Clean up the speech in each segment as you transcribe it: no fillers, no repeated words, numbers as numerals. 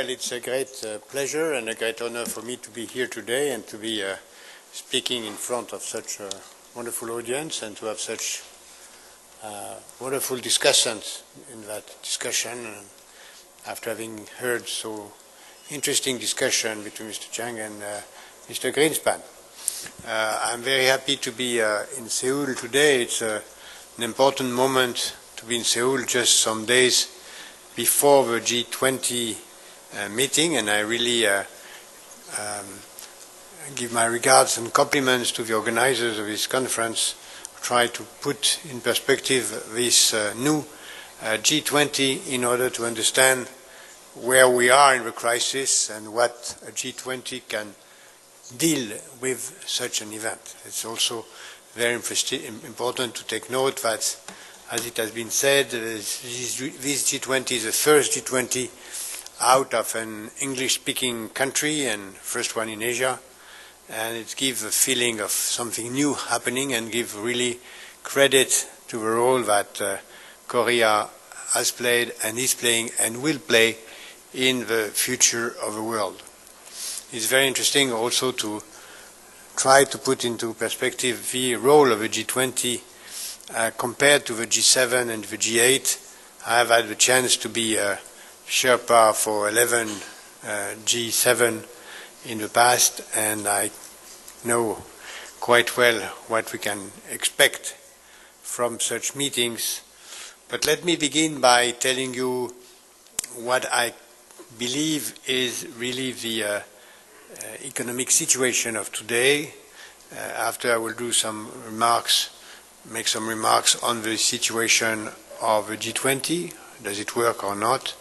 Well, it's a great pleasure and a great honor for me to be here today and to be speaking in front of such a wonderful audience and to have such wonderful discussions in that discussion after having heard so interesting discussion between Mr. Chang and Mr. Greenspan. I'm very happy to be in Seoul today. It's an important moment to be in Seoul just some days before the G20 meeting, and I really give my regards and compliments to the organizers of this conference who try to put in perspective this new G20 in order to understand where we are in the crisis and what a G20 can deal with such an event. It's also very important to take note that, as it has been said, this G20 is the first G20 out of an English-speaking country and first one in Asia, and it gives a feeling of something new happening and gives really credit to the role that Korea has played and is playing and will play in the future of the world. It's very interesting also to try to put into perspective the role of the G20 compared to the G7 and the G8. I have had the chance to be a Sherpa for 11 G7 in the past, and I know quite well what we can expect from such meetings. But let me begin by telling you what I believe is really the economic situation of today. After I will do some remarks, make some remarks on the situation of the G20, does it work or not,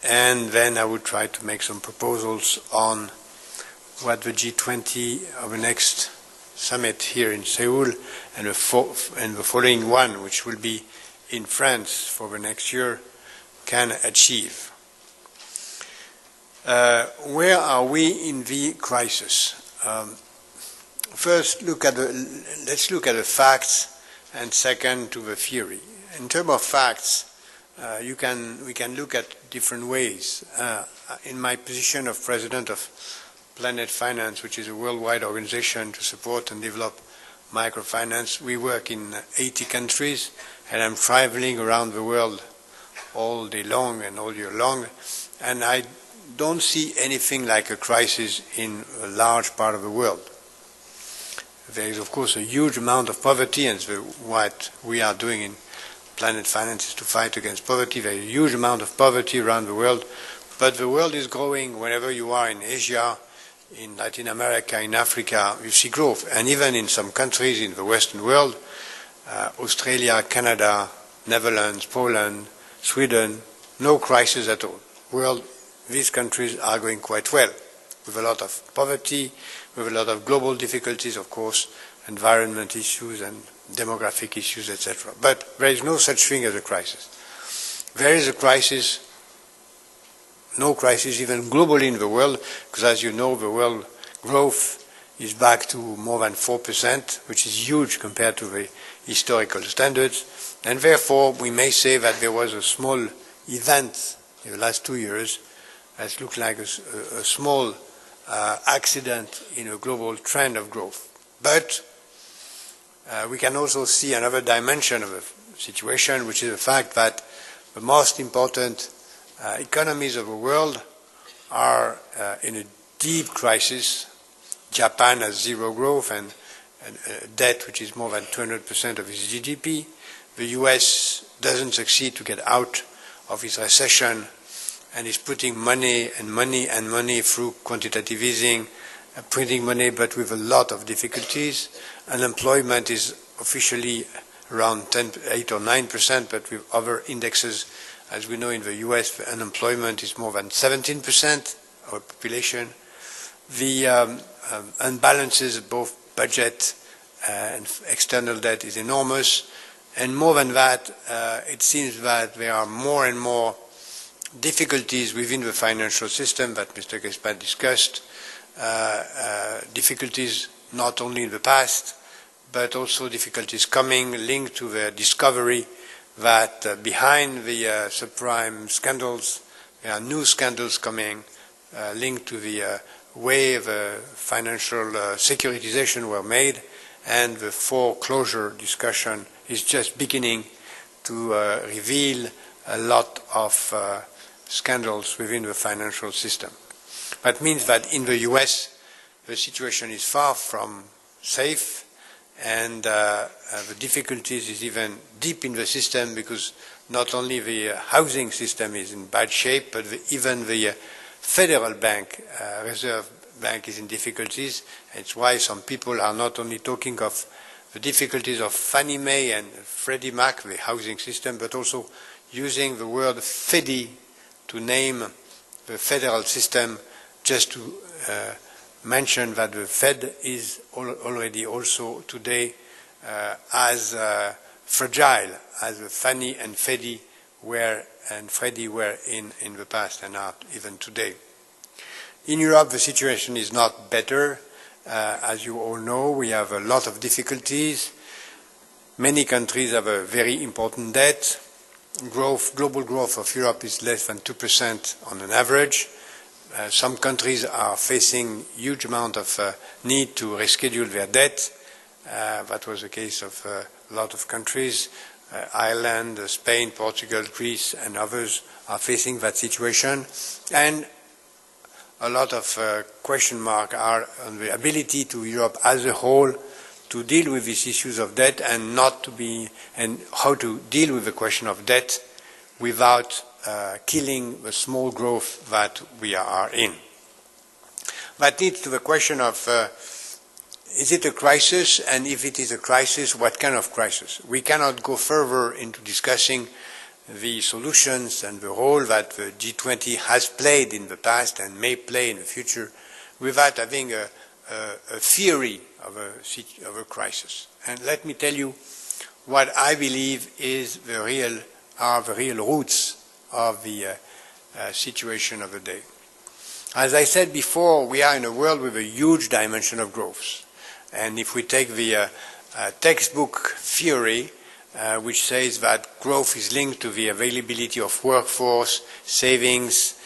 and then I will try to make some proposals on what the G20 of the next summit here in Seoul and the following one, which will be in France for the next year, can achieve. Where are we in the crisis? First, let's look at the facts, and second, to the theory. In terms of facts, we can look at different ways. In my position of president of Planet Finance, which is a worldwide organization to support and develop microfinance, we work in 80 countries, and I'm traveling around the world all day long and all year long, and I don't see anything like a crisis in a large part of the world. There is, of course, a huge amount of poverty, and what we are doing in Planet Finance is to fight against poverty. There is a huge amount of poverty around the world, but the world is growing. Whenever you are in Asia, in Latin America, in Africa, you see growth. And even in some countries in the Western world, Australia, Canada, Netherlands, Poland, Sweden, no crisis at all. These countries are going quite well, with a lot of poverty, with a lot of global difficulties, of course, environment issues and demographic issues, etc. But there is no such thing as a crisis. There is a crisis, no crisis even globally in the world, because as you know, the world growth is back to more than 4%, which is huge compared to the historical standards. And therefore, we may say that there was a small event in the last 2 years that looked like a small accident in a global trend of growth. But we can also see another dimension of the situation, which is the fact that the most important economies of the world are in a deep crisis. Japan has zero growth and debt which is more than 200% of its GDP. The US doesn't succeed to get out of its recession and is putting money and money and money through quantitative easing, printing money, but with a lot of difficulties. Unemployment is officially around 8 or 9%, but with other indexes, as we know in the US, the unemployment is more than 17% of the population. The imbalances of both budget and external debt is enormous. And more than that, it seems that there are more and more difficulties within the financial system that Mr. Greenspan discussed, difficulties not only in the past, but also difficulties coming linked to the discovery that behind the subprime scandals, There are new scandals coming linked to the way the financial securitization were made, and the foreclosure discussion is just beginning to reveal a lot of scandals within the financial system. That means that in the US, the situation is far from safe, and the difficulties is even deep in the system, because not only the housing system is in bad shape, but even the federal bank, Reserve Bank, is in difficulties. It's why some people are not only talking of the difficulties of Fannie Mae and Freddie Mac, the housing system, but also using the word Fedi to name the federal system, just to mention that the Fed is already also today as fragile as the Fannie and Freddie were in the past and are even today. In Europe, the situation is not better. As you all know, we have a lot of difficulties. Many countries have a very important debt. Global growth of Europe is less than 2% on an average. Some countries are facing huge amount of need to reschedule their debt. That was the case of a lot of countries. Ireland, Spain, Portugal, Greece, and others are facing that situation. And a lot of question marks are on the ability to Europe as a whole to deal with these issues of debt, and how to deal with the question of debt without killing the small growth that we are in. That leads to the question of is it a crisis, and if it is a crisis, what kind of crisis? We cannot go further into discussing the solutions and the role that the G20 has played in the past and may play in the future without having a theory of a crisis. And let me tell you what I believe are the real roots of the situation of the day. As I said before, we are in a world with a huge dimension of growth. And if we take the textbook theory, which says that growth is linked to the availability of workforce, savings,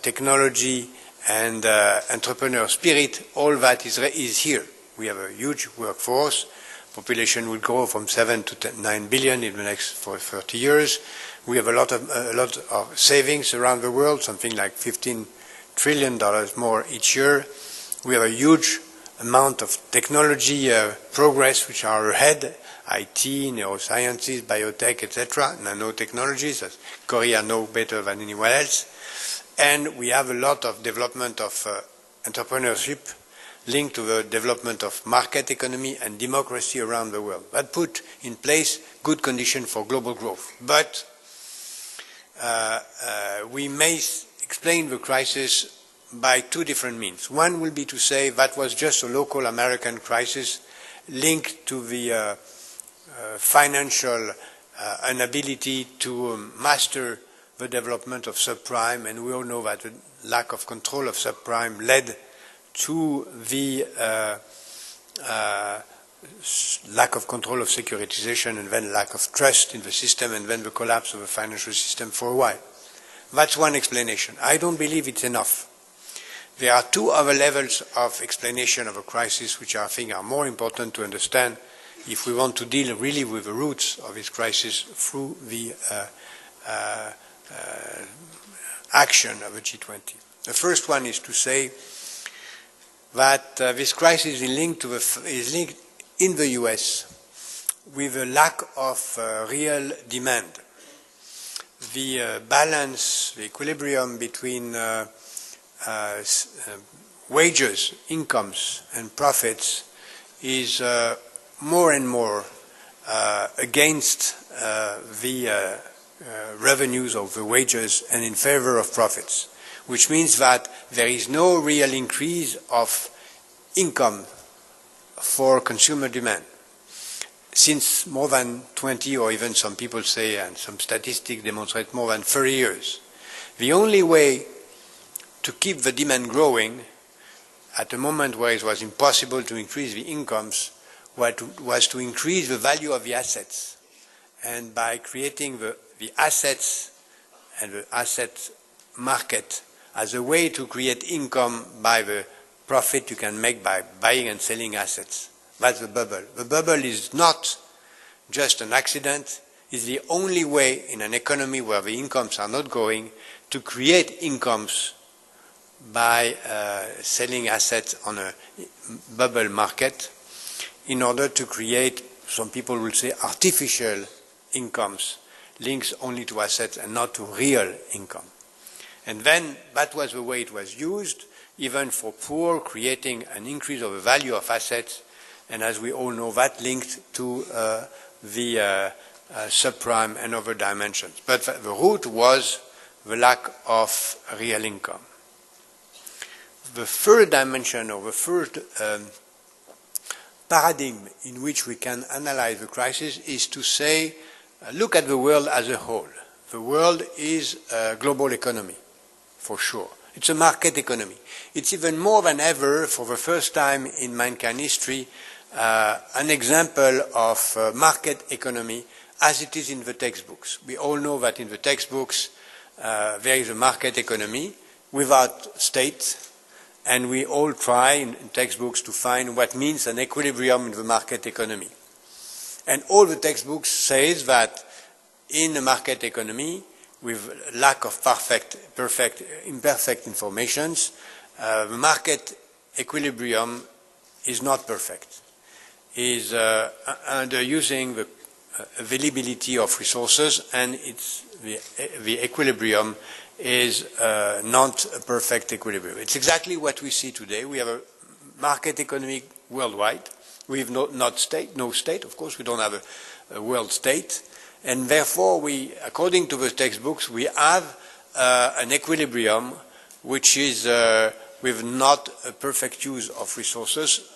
technology, and entrepreneur spirit, all that is here. We have a huge workforce. Population will grow from 7 to 9 billion in the next 30 years. We have a lot of savings around the world, something like $15 trillion more each year. We have a huge amount of technology progress which are ahead, IT, neurosciences, biotech, etc., nanotechnologies, as Korea knows better than anyone else. And we have a lot of development of entrepreneurship linked to the development of market economy and democracy around the world. That put in place good conditions for global growth. But we may explain the crisis by two different means. One will be to say that was just a local American crisis linked to the financial inability to master the development of subprime, and we all know that the lack of control of subprime led to the lack of control of securitization, and then lack of trust in the system, and then the collapse of the financial system for a while. That's one explanation. I don't believe it's enough. There are two other levels of explanation of a crisis which I think are more important to understand if we want to deal really with the roots of this crisis through the action of the G20. The first one is to say that this crisis is linked in the US with a lack of real demand. The balance, the equilibrium between wages, incomes, and profits is more and more against the revenues of the wages and in favor of profits, which means that there is no real increase of income for consumer demand since more than 20, or even some people say, and some statistics demonstrate, more than 30 years. The only way to keep the demand growing at a moment where it was impossible to increase the incomes was to increase the value of the assets. And by creating the assets and the asset market as a way to create income by the profit you can make by buying and selling assets. That's the bubble. The bubble is not just an accident. It's the only way in an economy where the incomes are not growing to create incomes by selling assets on a bubble market in order to create, some people will say, artificial incomes, links only to assets and not to real income. And then that was the way it was used, even for poor, creating an increase of the value of assets, and as we all know, that linked to the subprime and other dimensions. But the root was the lack of real income. The third dimension, or the third paradigm in which we can analyze the crisis, is to say, look at the world as a whole. The world is a global economy, for sure. It's a market economy. It's even more than ever, for the first time in mankind history, an example of market economy as it is in the textbooks. We all know that in the textbooks there is a market economy without state, and we all try in textbooks to find what means an equilibrium in the market economy. And all the textbooks say that in a market economy, with lack of imperfect informations, the market equilibrium is not perfect, is underusing the availability of resources, and the equilibrium is not a perfect equilibrium. It's exactly what we see today. We have a market economy worldwide. We have no state, of course. We don't have a world state. And therefore, according to the textbooks, we have an equilibrium which is with not a perfect use of resources,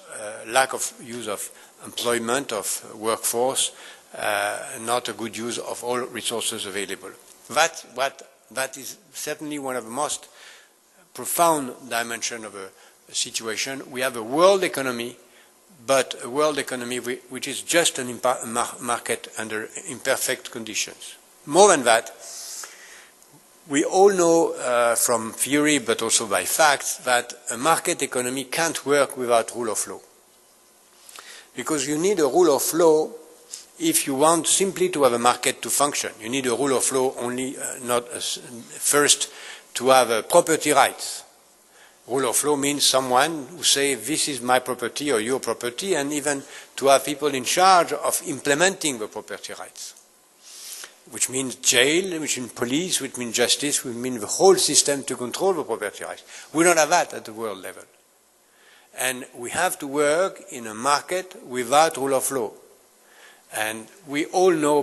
lack of use of employment, of workforce, not a good use of all resources available. That is certainly one of the most profound dimensions of a situation. We have a world economy, but a world economy which is just a market under imperfect conditions. More than that, we all know from theory, but also by facts, that a market economy can't work without rule of law. Because you need a rule of law if you want simply to have a market to function. You need a rule of law only, first, to have property rights. Rule of law means someone who says, this is my property or your property, and even to have people in charge of implementing the property rights, which means jail, which means police, which means justice, which means the whole system to control the property rights. We don't have that at the world level. And we have to work in a market without rule of law. And we all know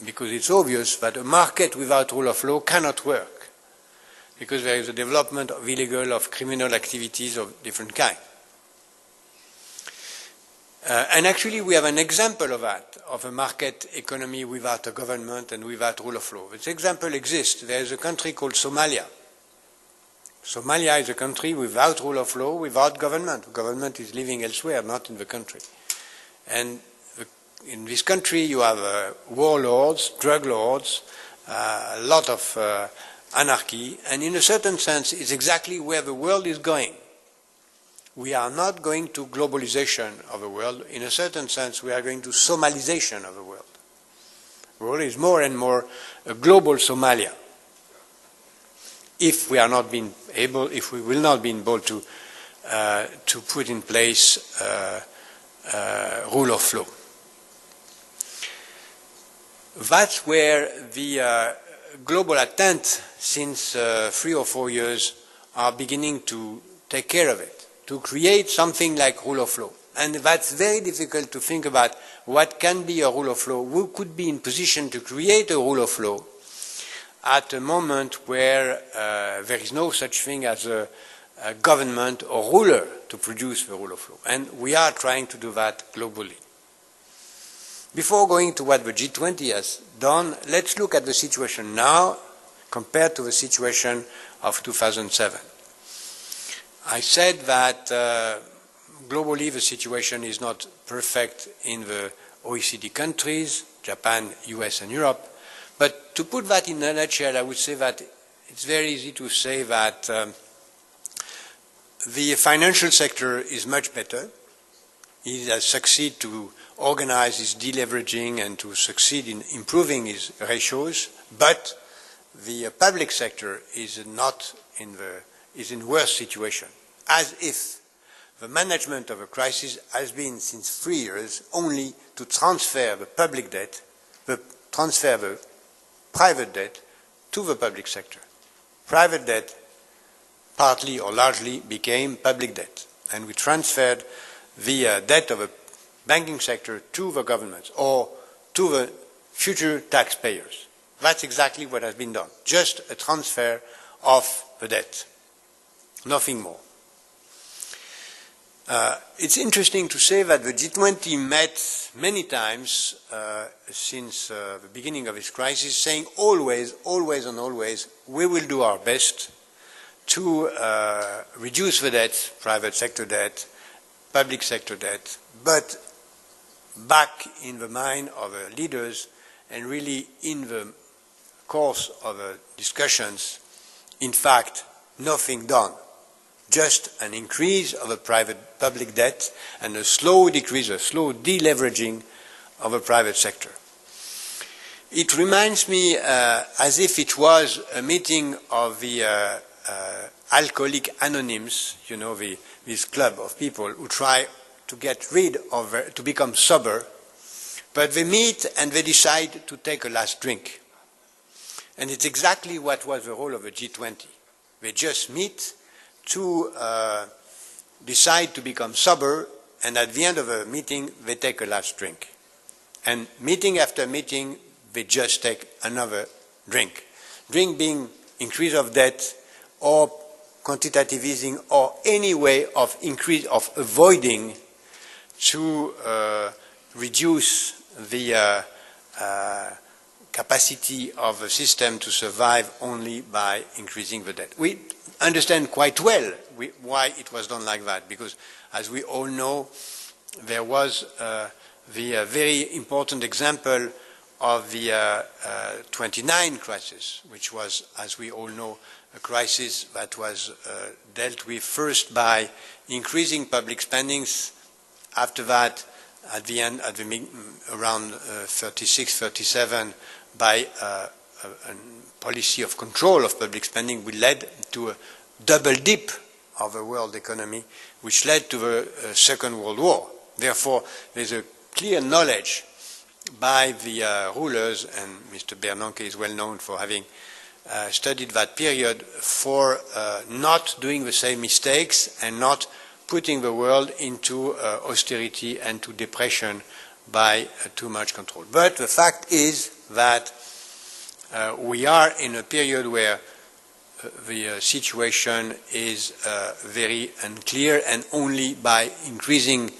because it's obvious that a market without rule of law cannot work, because there is a development of illegal, of criminal activities of different kinds. And actually we have an example of that, of a market economy without a government and without rule of law. This example exists. There is a country called Somalia. Somalia is a country without rule of law, without government. The government is living elsewhere, not in the country. And in this country you have warlords, drug lords, a lot of anarchy, and in a certain sense it's exactly where the world is going. We are not going to globalization of the world. In a certain sense we are going to Somalization of the world. The world is more and more a global Somalia. If we will not be able to put in place rule of law. That's where the global attempts since 3 or 4 years are beginning to take care of it, to create something like rule of law. And that's very difficult to think about what can be a rule of law, who could be in position to create a rule of law at a moment where there is no such thing as a government or ruler to produce the rule of law. And we are trying to do that globally. Before going to what the G20 has done, let's look at the situation now compared to the situation of 2007. I said that globally the situation is not perfect in the OECD countries, Japan, US and Europe, But to put that in a nutshell, I would say that it's very easy to say that the financial sector is much better. It has succeeded to organize its deleveraging and to succeed in improving its ratios, but the public sector is not is in worse situation, as if the management of a crisis has been since 3 years only to transfer the public debt, transfer the private debt to the public sector. Private debt partly or largely became public debt, and we transferred the debt of a banking sector to the government or to the future taxpayers. That's exactly what has been done, just a transfer of the debt, nothing more. It's interesting to say that the G20 met many times since the beginning of this crisis, saying always, always and always, we will do our best to reduce the debt, private sector debt, public sector debt, but back in the mind of the leaders and really in the course of the discussions, in fact, nothing done. Just an increase of the public debt and a slow decrease, a slow deleveraging of the private sector. It reminds me as if it was a meeting of the Alcoholic Anonymous, you know, this club of people who try to get rid of, to become sober, but they meet and they decide to take a last drink. And it's exactly what was the role of the G20. They just meet to decide to become sober, and at the end of a meeting, they take a last drink. And meeting after meeting, they just take another drink. Drink being increase of debt or quantitative easing or any way of increase of avoiding to reduce the capacity of a system to survive only by increasing the debt. We understand quite well why it was done like that, because as we all know, there was the very important example of the 29 crisis, which was, as we all know, a crisis that was dealt with first by increasing public spendings, after that, at the end, around 36, 37, by a policy of control of public spending, which led to a double dip of the world economy, which led to the Second World War. Therefore, there's a clear knowledge by the rulers, and Mr. Bernanke is well known for having studied that period, for not doing the same mistakes and not putting the world into austerity and to depression by too much control. But the fact is that we are in a period where the situation is very unclear, and only by increasing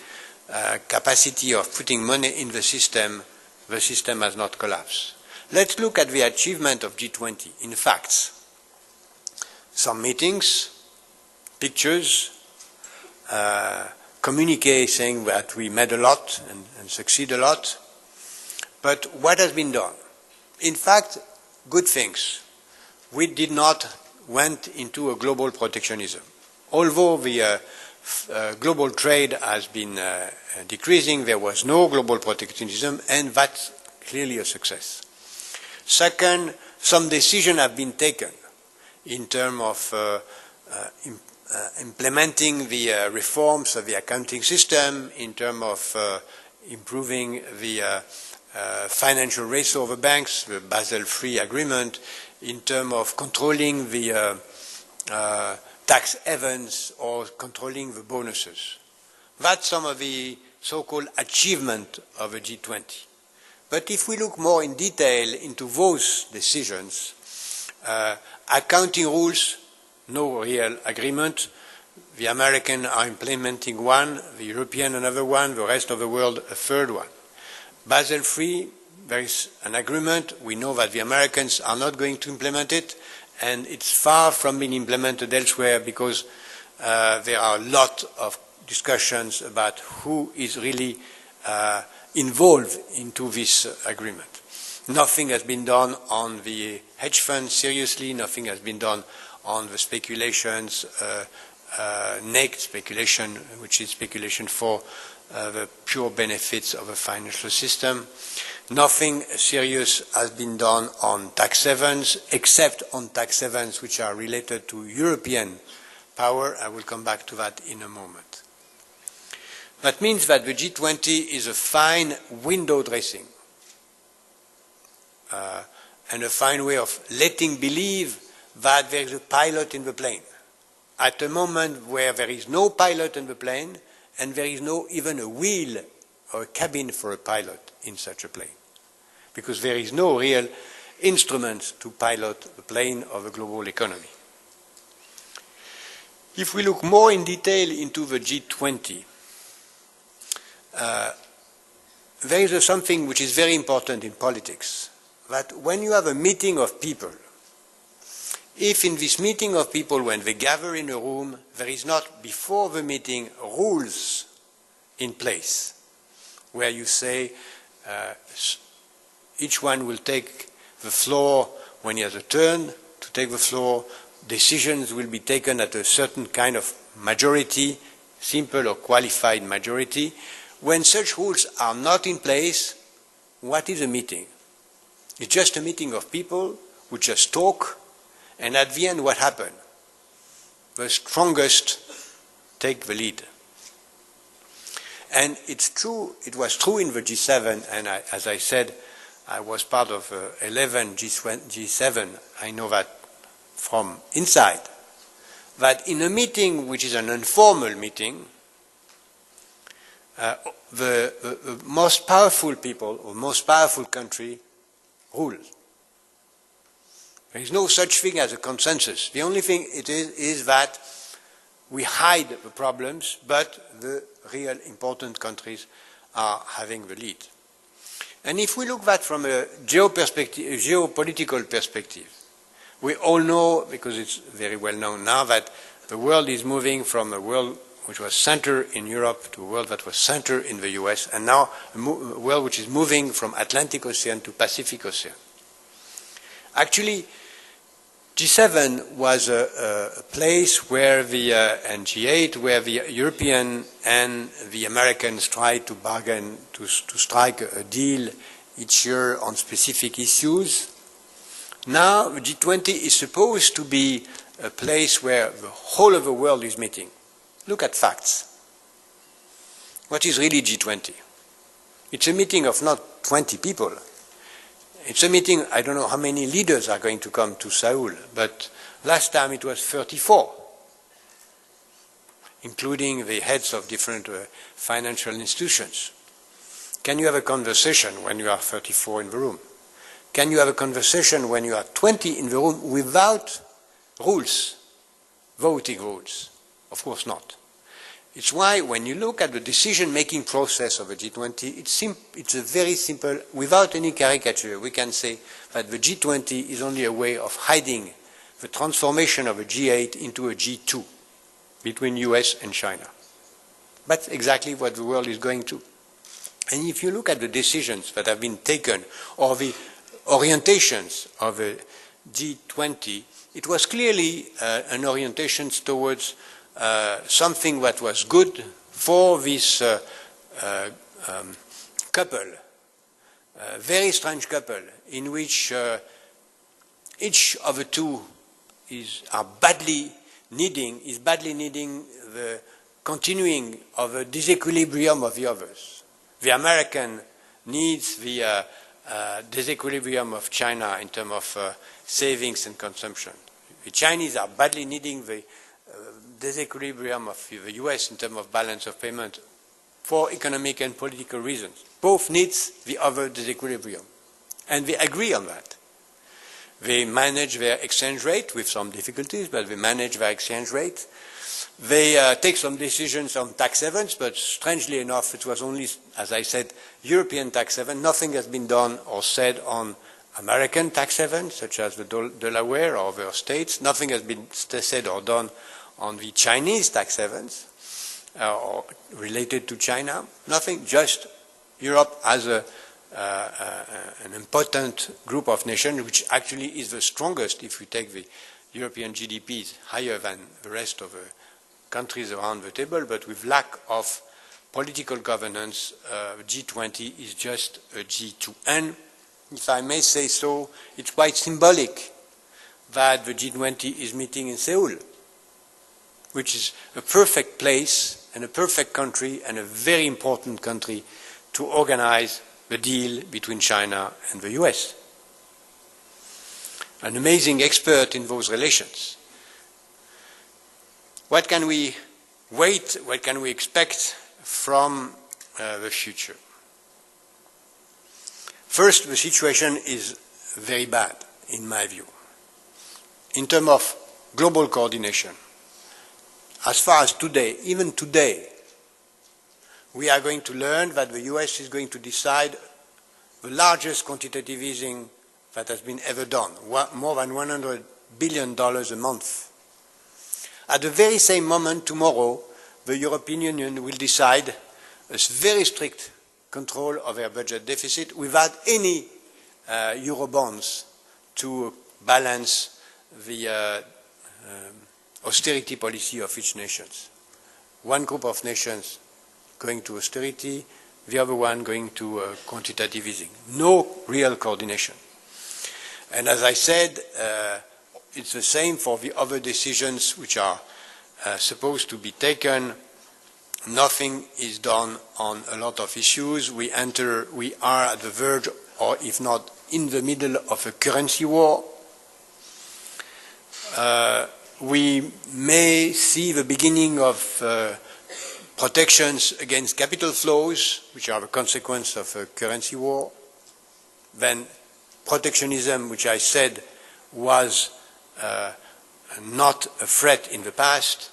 capacity of putting money in the system has not collapsed. Let's look at the achievement of G20 in facts. Some meetings, pictures, communique saying that we made a lot and succeed a lot. But what has been done? In fact, good things. We did not went into a global protectionism. Although the global trade has been decreasing, there was no global protectionism, and that's clearly a success. Second, some decisions have been taken in terms of implementing the reforms of the accounting system, in terms of improving the financial ratio of the banks, the Basel III agreement, in terms of controlling the tax havens or controlling the bonuses. That's some of the so-called achievement of the G20. But if we look more in detail into those decisions, accounting rules, no real agreement. The Americans are implementing one, the European another one, the rest of the world a third one. Basel III, there is an agreement. We know that the Americans are not going to implement it, and it's far from being implemented elsewhere because there are a lot of discussions about who is really involved into this agreement. Nothing has been done on the hedge funds seriously. Nothing has been done on the speculations, naked speculation, which is speculation for the pure benefits of a financial system. Nothing serious has been done on tax havens, except on tax havens which are related to European power. I will come back to that in a moment. That means that the G20 is a fine window dressing and a fine way of letting believe that there is a pilot in the plane at a moment where there is no pilot in the plane and there is no even a wheel or a cabin for a pilot in such a plane, because there is no real instrument to pilot the plane of a global economy. If we look more in detail into the G20, there is something which is very important in politics, that when you have a meeting of people, if in this meeting of people, when they gather in a room, there is not before the meeting rules in place, where you say each one will take the floor when he has a turn to take the floor, decisions will be taken at a certain kind of majority, simple or qualified majority. When such rules are not in place, what is a meeting? It's just a meeting of people who just talk, and at the end what happened? The strongest take the lead. And it's true, it was true in the G7, and as I said, I was part of 11 G7, I know that from inside, that in a meeting which is an informal meeting, the most powerful people or most powerful country rules. There is no such thing as a consensus. The only thing it is that we hide the problems, but the real important countries are having the lead. And if we look at that from a geopolitical perspective, we all know, because it's very well known now, that the world is moving from a world which was centered in Europe to a world that was centered in the US, and now a world which is moving from Atlantic Ocean to Pacific Ocean. Actually, G7 was a place where and G8, where the European and the Americans tried to bargain, to strike a deal each year on specific issues. Now, the G20 is supposed to be a place where the whole of the world is meeting. Look at facts. What is really G20? It's a meeting of not 20 people. It's a meeting, I don't know how many leaders are going to come to Seoul, but last time it was 34, including the heads of different financial institutions. Can you have a conversation when you are 34 in the room? Can you have a conversation when you are 20 in the room without rules, voting rules? Of course not. It's why when you look at the decision-making process of a G20, it's a very simple, without any caricature, we can say that the G20 is only a way of hiding the transformation of a G8 into a G2 between US and China. That's exactly what the world is going to. And if you look at the decisions that have been taken or the orientations of the G20, it was clearly an orientation towards something that was good for this couple, very strange couple, in which each of the two is badly needing the continuing of a disequilibrium of the others. The American needs the disequilibrium of China in terms of savings and consumption. The Chinese are badly needing the disequilibrium of the US in terms of balance of payment for economic and political reasons. Both needs the other disequilibrium, and they agree on that. They manage their exchange rate with some difficulties, but they manage their exchange rate. They take some decisions on tax havens, but strangely enough, it was only, as I said, European tax haven. Nothing has been done or said on American tax havens, such as the Delaware or other states. Nothing has been said or done on the Chinese tax havens or related to China. Nothing, just Europe as a an important group of nations, which actually is the strongest if we take the European GDP is higher than the rest of the countries around the table, but with lack of political governance, G20 is just a G2. And if I may say so, it's quite symbolic that the G20 is meeting in Seoul, which is a perfect place and a perfect country and a very important country to organize the deal between China and the US. An amazing expert in those relations. What can we what can we expect from the future? First, the situation is very bad, in my view. In terms of global coordination, as far as today, even today, we are going to learn that the US is going to decide the largest quantitative easing that has been ever done, more than $100 billion a month. At the very same moment, tomorrow, the European Union will decide a very strict control of their budget deficit without any Eurobonds to balance the austerity policy of each nation. One group of nations going to austerity, the other one going to quantitative easing. No real coordination. And as I said, it's the same for the other decisions which are supposed to be taken. Nothing is done on a lot of issues. We are at the verge, or if not in the middle of a currency war. We may see the beginning of protections against capital flows, which are a consequence of a currency war. Then protectionism, which I said was not a threat in the past,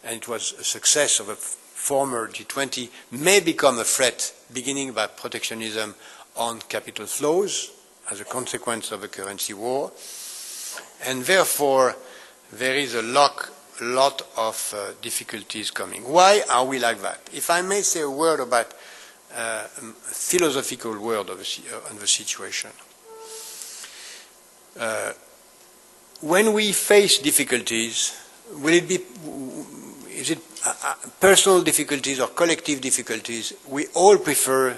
and it was a success of a former G20, may become a threat, beginning by protectionism on capital flows as a consequence of a currency war. And therefore, there is a lot of difficulties coming. Why are we like that? If I may say a word about a philosophical word on the situation. When we face difficulties, is it personal difficulties or collective difficulties? We all prefer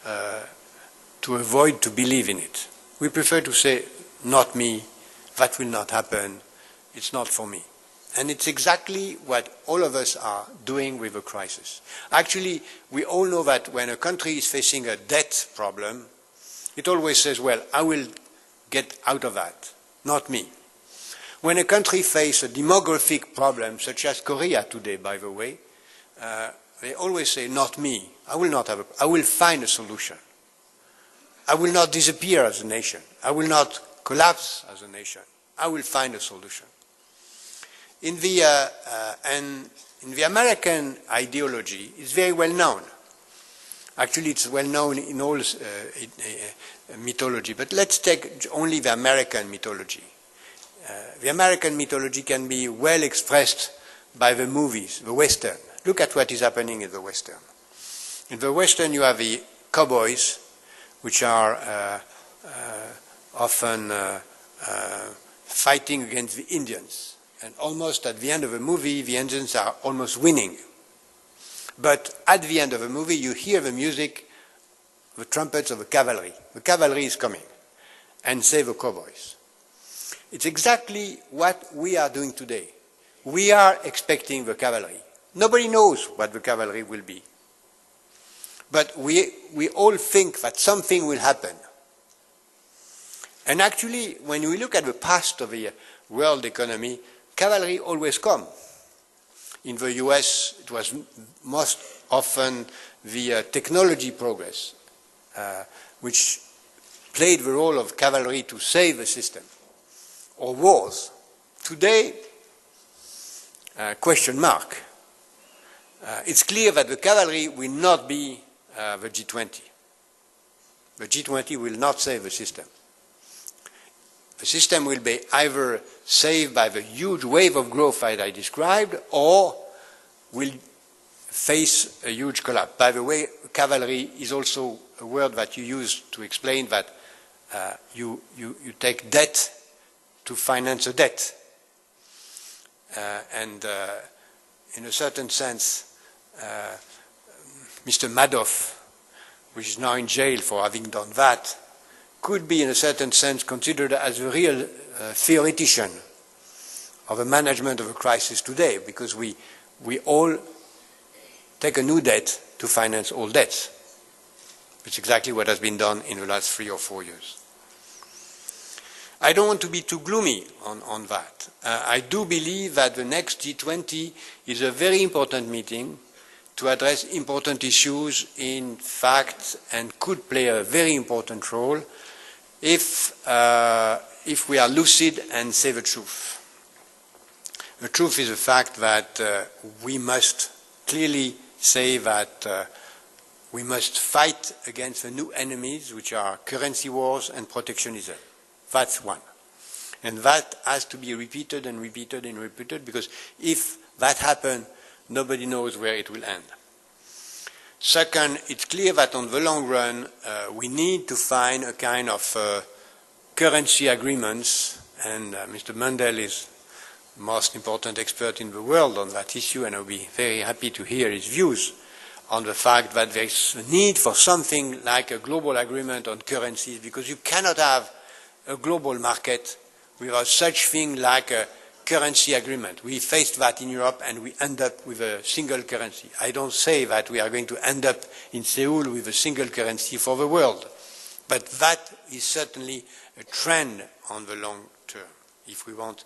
to avoid to believe in it. We prefer to say, not me, that will not happen, it's not for me. And it's exactly what all of us are doing with the crisis. Actually, we all know that when a country is facing a debt problem, it always says, well, I will get out of that, not me. When a country faces a demographic problem, such as Korea today, by the way, they always say, not me. I will find a solution. I will not disappear as a nation. I will not collapse as a nation. I will find a solution. In the American ideology, it's very well known. Actually, it's well known in all mythology, but let's take only the American mythology. The American mythology can be well expressed by the movies, the Western. Look at what is happening in the Western. In the Western, you have the cowboys, which are often fighting against the Indians. And almost at the end of the movie, the Indians are almost winning. But at the end of the movie, you hear the music, the trumpets of the cavalry. The cavalry is coming and save the cowboys. It's exactly what we are doing today. We are expecting the cavalry. Nobody knows what the cavalry will be. But we all think that something will happen. And actually, when we look at the past of the world economy, cavalry always come. In the US, it was most often the technology progress, which played the role of cavalry to save the system, or wars. Today, question mark. It's clear that the cavalry will not be the G20. The G20 will not save the system. The system will be either saved by the huge wave of growth that I described, or will face a huge collapse. By the way, cavalry is also a word that you use to explain that you take debt to finance a debt. And in a certain sense, Mr. Madoff, which is now in jail for having done that, could be in a certain sense considered as a real theoretician of the management of a crisis today, because we all take a new debt to finance all debts. It's exactly what has been done in the last 3 or 4 years. I don't want to be too gloomy on that. I do believe that the next G20 is a very important meeting to address important issues, in fact, and could play a very important role if we are lucid and say the truth. The truth is the fact that we must clearly say that we must fight against the new enemies, which are currency wars and protectionism. That's one. And that has to be repeated and repeated and repeated, because if that happens, nobody knows where it will end. Second, it's clear that on the long run, we need to find a kind of currency agreements, and Mr. Mundell is the most important expert in the world on that issue, and I'll be very happy to hear his views on the fact that there is a need for something like a global agreement on currencies, because you cannot have a global market without such thing like a currency agreement. We faced that in Europe and we end up with a single currency. I don't say that we are going to end up in Seoul with a single currency for the world, but that is certainly a trend on the long term if we want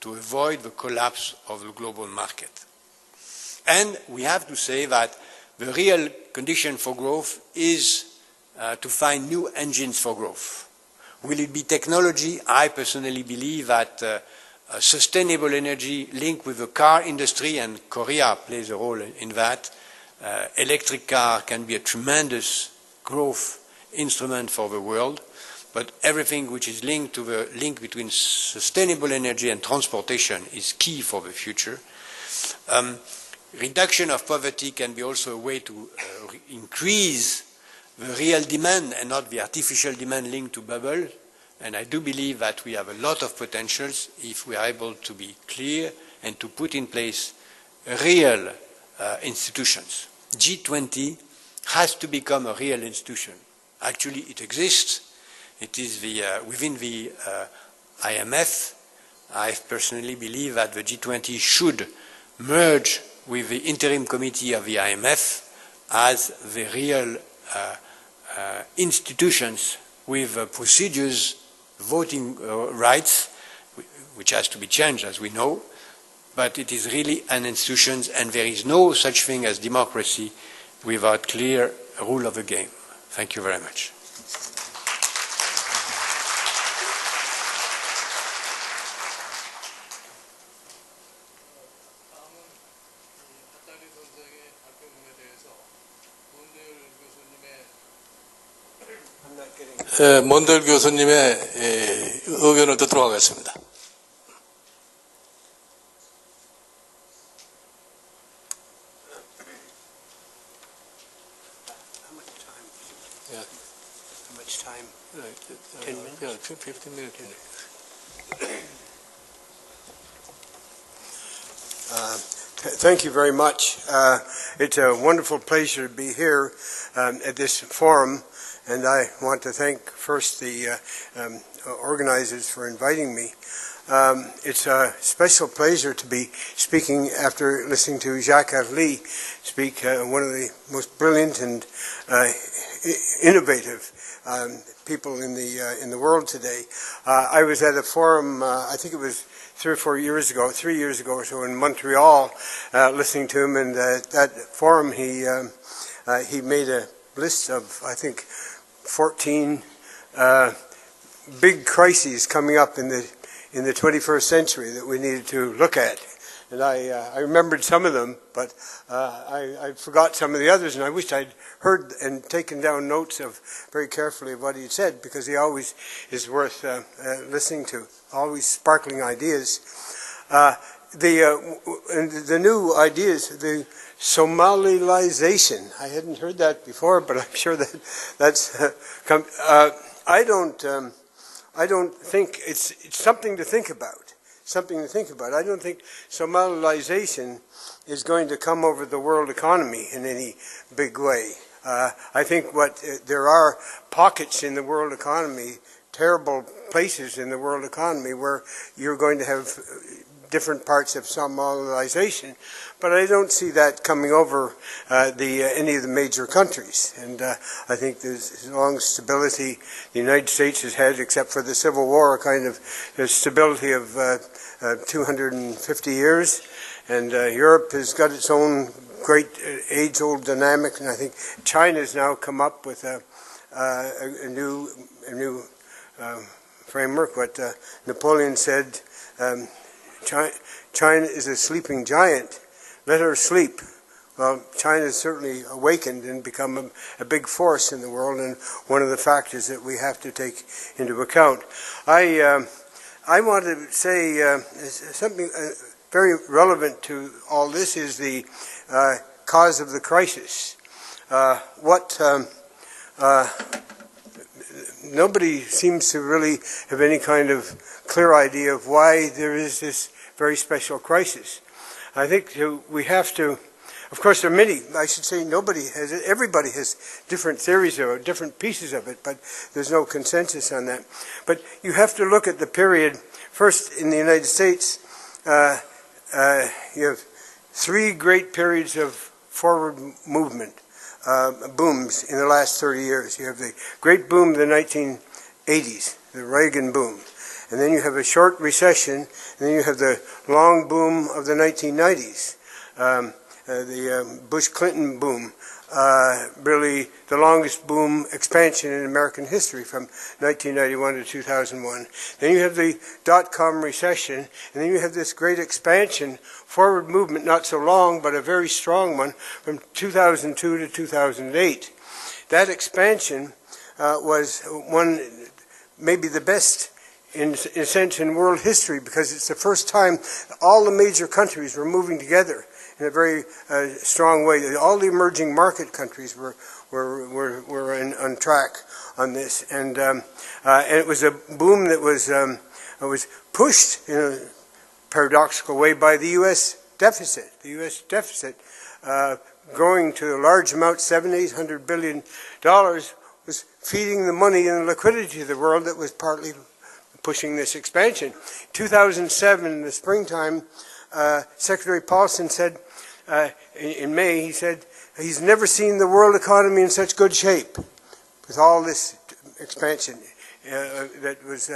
to avoid the collapse of the global market. And we have to say that the real condition for growth is to find new engines for growth. Will it be technology? I personally believe that sustainable energy linked with the car industry, and Korea plays a role in that. Electric car can be a tremendous growth instrument for the world, but everything which is linked to the link between sustainable energy and transportation is key for the future. Reduction of poverty can be also a way to increase the real demand and not the artificial demand linked to bubble. And I do believe that we have a lot of potentials if we are able to be clear and to put in place real institutions. G20 has to become a real institution. Actually, it exists. It is within the IMF. I personally believe that the G20 should merge with the interim committee of the IMF as the real institutions with procedures, voting rights, which has to be changed, as we know, but it is really an institution, and there is no such thing as democracy without clear rule of the game. Thank you very much. 먼델 교수님의 의견을 듣도록 하겠습니다. How much time? 10 minutes? Yeah, 15 minutes. Thank you very much. It's a wonderful pleasure to be here at this forum, and I want to thank first the organizers for inviting me. It's a special pleasure to be speaking after listening to Jacques Arly speak, one of the most brilliant and innovative people in the world today. I was at a forum, I think it was 3 years ago or so in Montreal, listening to him, and at that forum he made a list of, I think, 14 big crises coming up in the 21st century that we needed to look at. And I remembered some of them, but I forgot some of the others, and I wish I'd heard and taken down notes of very carefully of what he said, because he always is worth listening to, always sparkling ideas. The new ideas, the Somalization. I hadn't heard that before, but I'm sure that that's I don't think it's something to think about. Something to think about. I don't think Somalization is going to come over the world economy in any big way. I think there are pockets in the world economy, terrible places in the world economy where you're going to have different parts of Somalization, but I don't see that coming over any of the major countries. And I think there's long stability the United States has had, except for the Civil War, a kind of stability of 250 years. And Europe has got its own great age-old dynamic, and I think China's now come up with a new framework. What Napoleon said, China is a sleeping giant. Let her sleep. Well, China has certainly awakened and become a big force in the world, and one of the factors that we have to take into account. I want to say something very relevant to all this is the cause of the crisis. Nobody seems to really have any kind of clear idea of why there is this very special crisis. I think we have to, of course there are many, I should say everybody has different theories or different pieces of it, but there's no consensus on that. But you have to look at the period, first in the United States, you have three great periods of forward movement, booms in the last 30 years. You have the great boom of the 1980s, the Reagan boom. And then you have a short recession, and then you have the long boom of the 1990s, the Bush-Clinton boom, really the longest boom expansion in American history from 1991 to 2001. Then you have the dot-com recession, and then you have this great expansion, forward movement, not so long, but a very strong one, from 2002 to 2008. That expansion was one, maybe the best in a sense in world history, because it's the first time all the major countries were moving together in a very strong way. All the emerging market countries were on track on this, and it was a boom that was pushed in a paradoxical way by the U.S. deficit. The U.S. deficit, growing to a large amount, $700–800 billion, was feeding the money and the liquidity of the world that was partly pushing this expansion. 2007, in the springtime, Secretary Paulson said, in May, he said, he's never seen the world economy in such good shape with all this expansion that was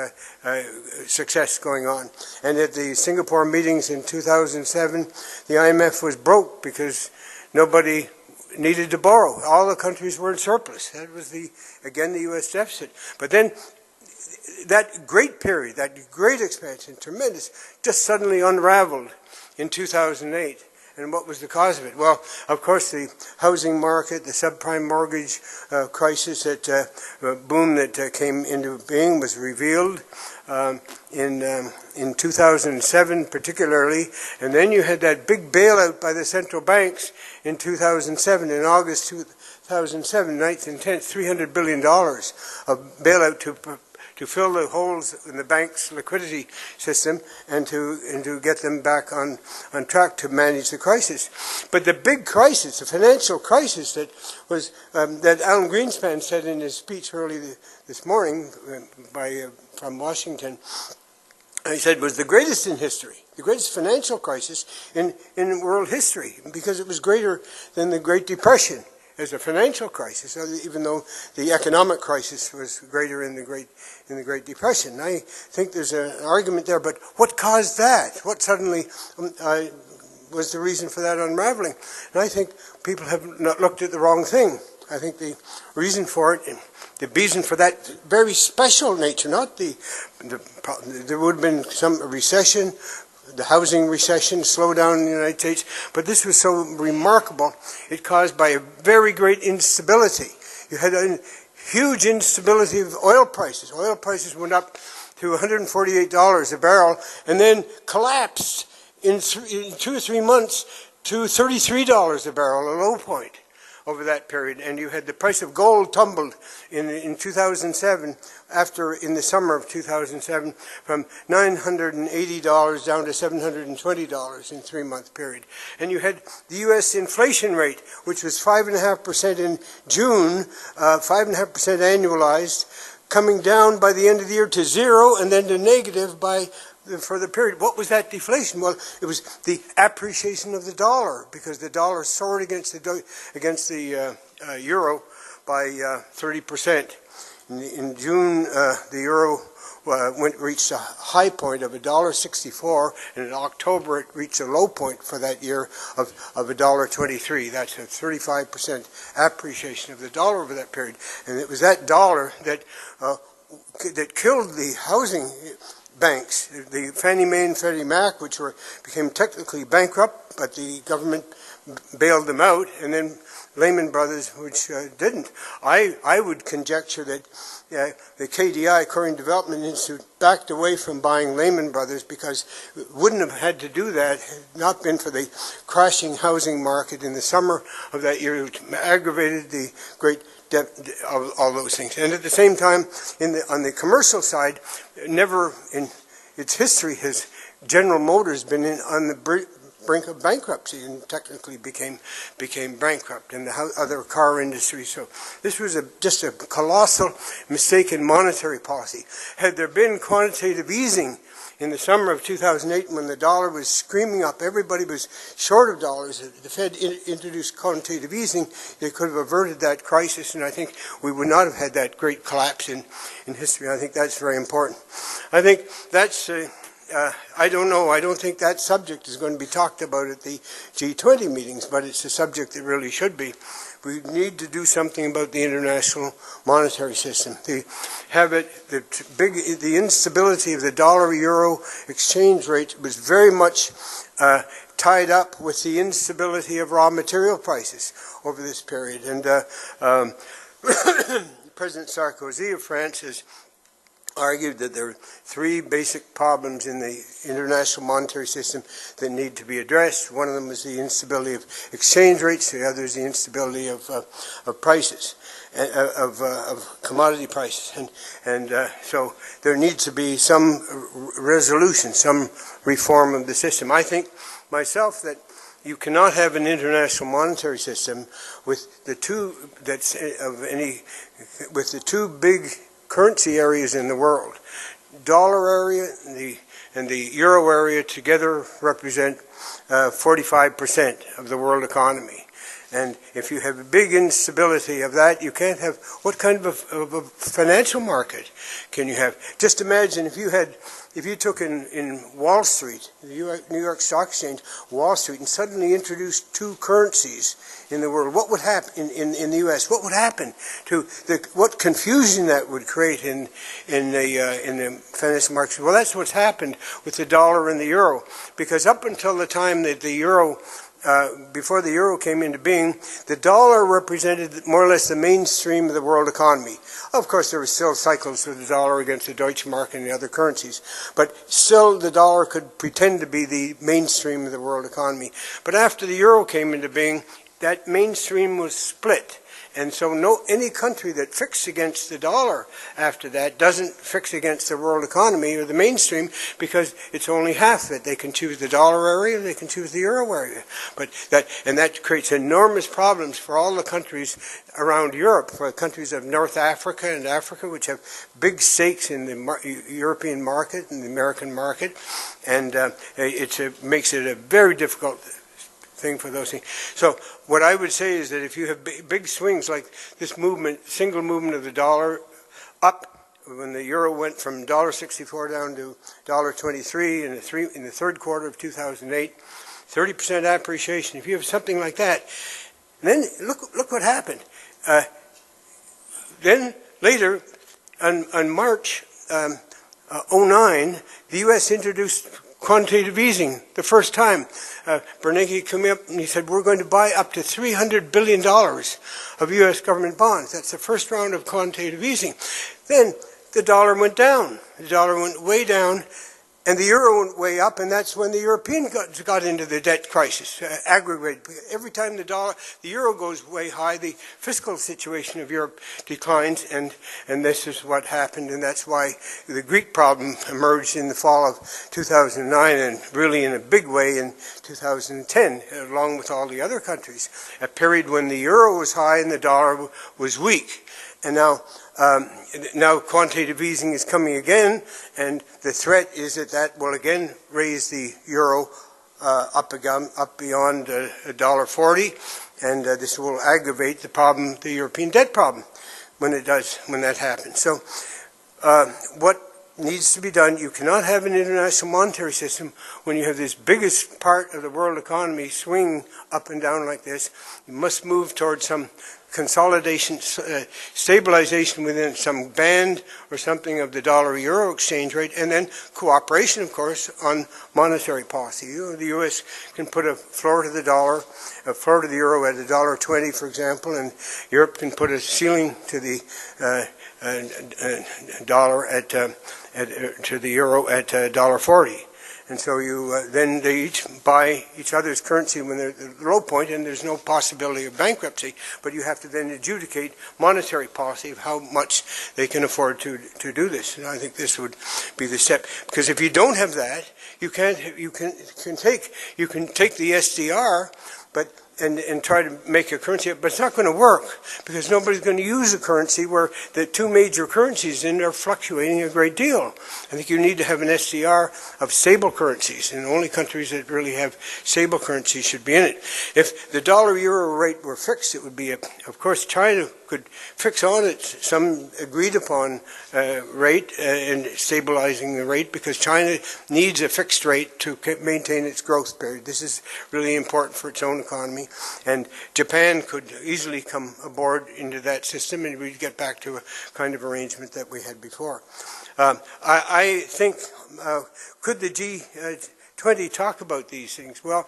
success going on. And at the Singapore meetings in 2007, the IMF was broke because nobody needed to borrow. All the countries were in surplus. That was, again, the U.S. deficit. But then that great period, that great expansion, tremendous, just suddenly unraveled in 2008. And what was the cause of it? Well, of course, the housing market, the subprime mortgage crisis, that boom that came into being was revealed in 2007 particularly. And then you had that big bailout by the central banks in 2007, in August 2007, 9th and 10th, $300 billion of bailout to fill the holes in the bank's liquidity system and to get them back on track to manage the crisis. But the big crisis, the financial crisis that was that Alan Greenspan said in his speech early this morning from Washington, he said was the greatest in history, the greatest financial crisis in world history, because it was greater than the Great Depression as a financial crisis, even though the economic crisis was greater in the Great Depression. I think there's an argument there, but what caused that? What suddenly was the reason for that unraveling? And I think people have not looked at the wrong thing. I think the reason for it, the reason for that very special nature, not there would have been some recession, the housing recession, slowdown in the United States, but this was so remarkable, it caused by a very great instability. You had a huge instability of oil prices. Oil prices went up to $148 a barrel and then collapsed in 2 or 3 months to $33 a barrel, a low point over that period. And you had the price of gold tumbled in 2007, in the summer of 2007, from $980 down to $720 in a 3-month period. And you had the U.S. inflation rate, which was 5.5% in June, 5.5% annualized, coming down by the end of the year to 0 and then to negative for the period. What was that deflation? Well, it was the appreciation of the dollar, because the dollar soared against the euro by 30%. In June, the euro reached a high point of $1.64, and in October it reached a low point for that year of $1.23. That's a 35% appreciation of the dollar over that period. And it was that dollar that killed the housing banks, the Fannie Mae and Freddie Mac, which became technically bankrupt, but the government bailed them out, and then Lehman Brothers, which didn't. I would conjecture that the KDI, Korean Development Institute, backed away from buying Lehman Brothers because it wouldn't have had to do that had it not been for the crashing housing market in the summer of that year, which aggravated the great debt of all those things. And at the same time, on the commercial side, never in its history has General Motors been on the brink of bankruptcy, and technically became bankrupt, and the other car industry. So this was just a colossal mistake in monetary policy. Had there been quantitative easing in the summer of 2008, when the dollar was screaming up, everybody was short of dollars, the Fed introduced quantitative easing, they could have averted that crisis, and I think we would not have had that great collapse in history. I think that's very important. I think that's I don't know. I don't think that subject is going to be talked about at the G20 meetings, but it's a subject that really should be. We need to do something about the international monetary system. The instability of the dollar-euro exchange rate was very much tied up with the instability of raw material prices over this period. And President Sarkozy of France has argued that there are 3 basic problems in the international monetary system that need to be addressed. One of them is the instability of exchange rates. The other is the instability of prices, of commodity prices. And so there needs to be some resolution, some reform of the system. I think myself that you cannot have an international monetary system with the two big currency areas in the world. Dollar area and the euro area together represent 45% of the world economy. And if you have a big instability of that, you can't have, what kind of a financial market can you have? Just imagine if you took in Wall Street, the New York Stock Exchange, Wall Street, and suddenly introduced 2 currencies in the world, what would happen in the U.S.? What would happen to what confusion that would create in the financial markets? Well, that's what's happened with the dollar and the euro, because up until the time that the euro before the euro came into being, the dollar represented more or less the mainstream of the world economy. Of course, there were still cycles with the dollar against the Deutsche Mark and the other currencies, but still the dollar could pretend to be the mainstream of the world economy. But after the euro came into being, that mainstream was split. And so any country that fixed against the dollar after that doesn't fix against the world economy or the mainstream, because it's only half that. They can choose the dollar area, they can choose the euro area. But that creates enormous problems for all the countries around Europe, for countries of North Africa and Africa, which have big stakes in the European market and the American market. And it makes it a very difficult thing for those things. So what I would say is that if you have big swings like this movement, single movement of the dollar up, when the euro went from $1.64 down to $1.23 in the third quarter of 2008, 30% appreciation. If you have something like that, then look what happened. Then later, on March 09, the U.S. introduced quantitative easing, the first time. Bernanke came up and he said, we're going to buy up to $300 billion of U.S. government bonds. That's the first round of quantitative easing. Then the dollar went down. The dollar went way down, And the euro went way up, and that's when the European got into the debt crisis, aggravated. Every time the euro goes way high, the fiscal situation of Europe declines, and this is what happened, and that's why the Greek problem emerged in the fall of 2009, and really in a big way in 2010, along with all the other countries, a period when the euro was high and the dollar was weak. And now quantitative easing is coming again, and the threat is that will again raise the euro up beyond $1.40, and this will aggravate the problem, the European debt problem, when that happens. So what needs to be done? You cannot have an international monetary system when you have this biggest part of the world economy swing up and down like this. You must move towards some consolidation, stabilization within some band or something of the dollar-euro exchange rate, and then cooperation, of course, on monetary policy. The U.S. can put a floor to the dollar, a floor to the euro at $1.20, for example, and Europe can put a ceiling to the dollar to the euro at $1.40. And so then they each buy each other's currency when they're at the low point, and there's no possibility of bankruptcy. But you have to then adjudicate monetary policy of how much they can afford to do this. And I think this would be the step, because if you don't have that, you can take the SDR, and try to make a currency, but it's not going to work, because nobody's going to use a currency where the two major currencies in are fluctuating a great deal. I think you need to have an SDR of stable currencies, and only countries that really have stable currencies should be in it. If the dollar-euro rate were fixed, it would be, of course, China could fix on it some agreed-upon rate in stabilizing the rate, because China needs a fixed rate to maintain its growth period. This is really important for its own economy. And Japan could easily come aboard into that system, and we'd get back to a kind of arrangement that we had before. I think, could the G20 talk about these things? Well,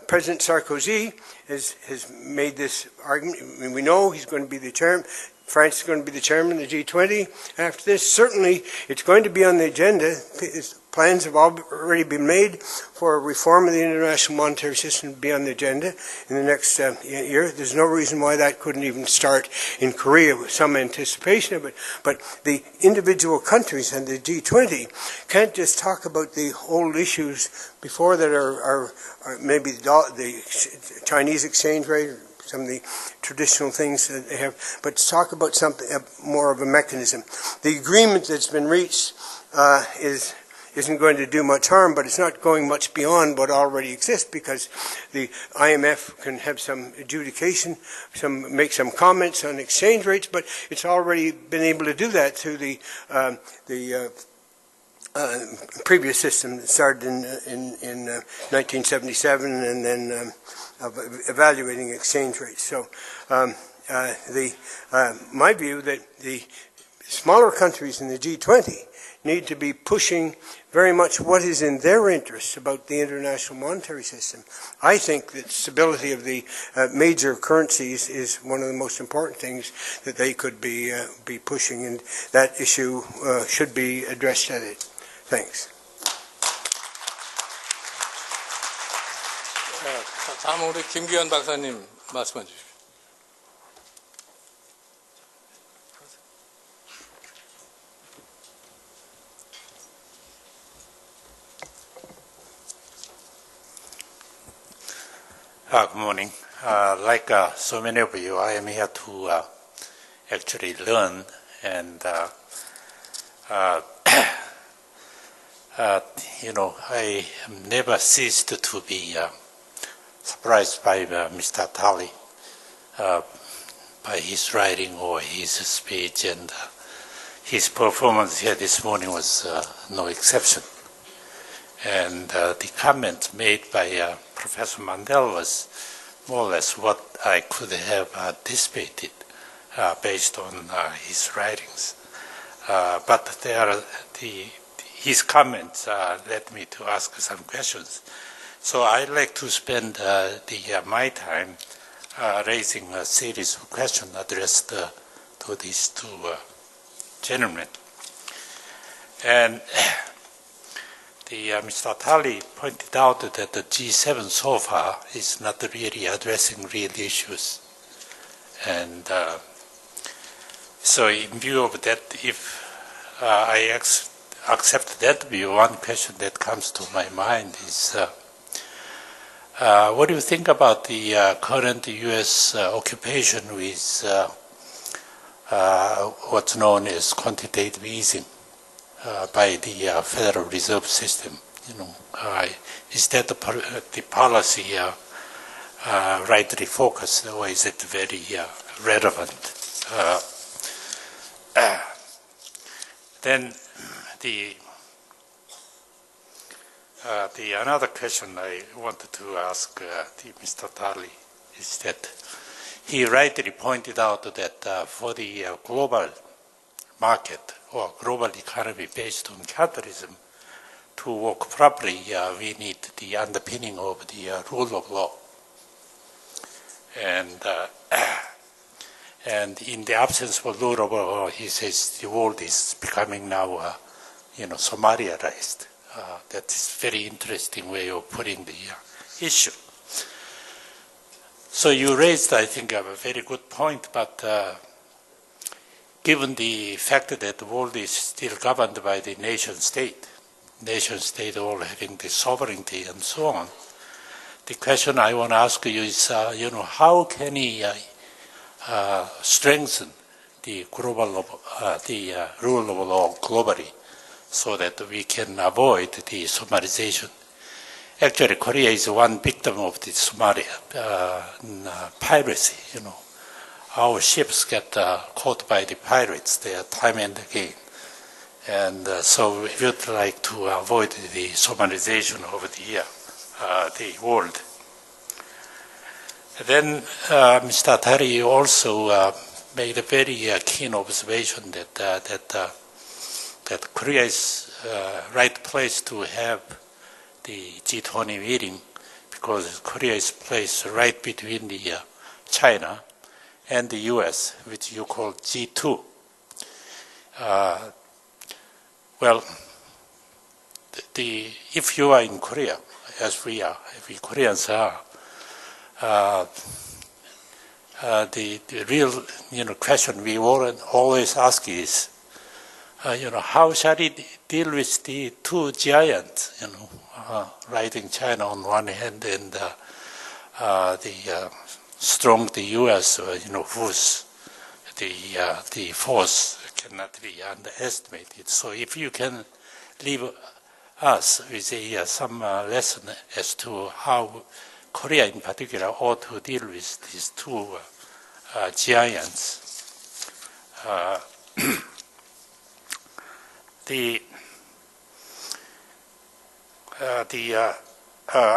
President Sarkozy has made this argument. I mean, we know he's going to be the chairman. France is going to be the chairman of the G20 after this. Certainly, it's going to be on the agenda. Plans have already been made for a reform of the international monetary system to be on the agenda in the next year. There's no reason why that couldn't even start in Korea with some anticipation of it. But the individual countries and the G20 can't just talk about the old issues before that are maybe the Chinese exchange rate, or some of the traditional things that they have, but talk about something more of a mechanism. The agreement that's been reached isn't going to do much harm, but it's not going much beyond what already exists, because the IMF can have some adjudication, make some comments on exchange rates, but it's already been able to do that through the previous system that started in 1977, and then of evaluating exchange rates. So my view that the smaller countries in the G20 need to be pushing very much what is in their interests about the international monetary system. I think that stability of the major currencies is one of the most important things that they could be pushing, and that issue should be addressed at it. Thanks. 다음 우리 김기현 박사님 말씀해 주십시오. Good morning. Like so many of you, I am here to actually learn, and I never ceased to be surprised by Mr. Talley, by his writing or his speech, and his performance here this morning was no exception. And the comment made by Professor Mandel was more or less what I could have anticipated based on his writings. But his comments led me to ask some questions. So I'd like to spend my time raising a series of questions addressed to these two gentlemen. And Mr. Talley pointed out that the G7 so far is not really addressing real issues. And so in view of that, if I accept that view, one question that comes to my mind is, what do you think about the current U.S. occupation with what's known as quantitative easing by the Federal Reserve System? Is that the policy rightly focused, or is it very relevant? Then the another question I wanted to ask Mr. Talley is that he rightly pointed out that for the global market or global economy based on capitalism to work properly, we need the underpinning of the rule of law. And in the absence of rule of law, he says the world is becoming now, Somaliaized. That is a very interesting way of putting the issue. So you raised, I think, a very good point, but given the fact that the world is still governed by the nation state all having the sovereignty and so on, the question I want to ask you is, how can he strengthen the global, the rule of law globally, so that we can avoid the Somalicization? Actually, Korea is one victim of the Somalia piracy. Our ships get caught by the pirates there time and again, and so we would like to avoid the Somalicization of the world. Then Mr. Talley also made a very keen observation that Korea is right place to have the G20 meeting, because Korea is placed right between the China and the U.S., which you call G2. Well, if you are in Korea, as we are, if we Koreans are, the real question we always ask is, how shall we deal with the two giants, riding China on one hand and the strong the U.S., whose the force cannot be underestimated. So if you can leave us with some lesson as to how Korea in particular ought to deal with these two giants.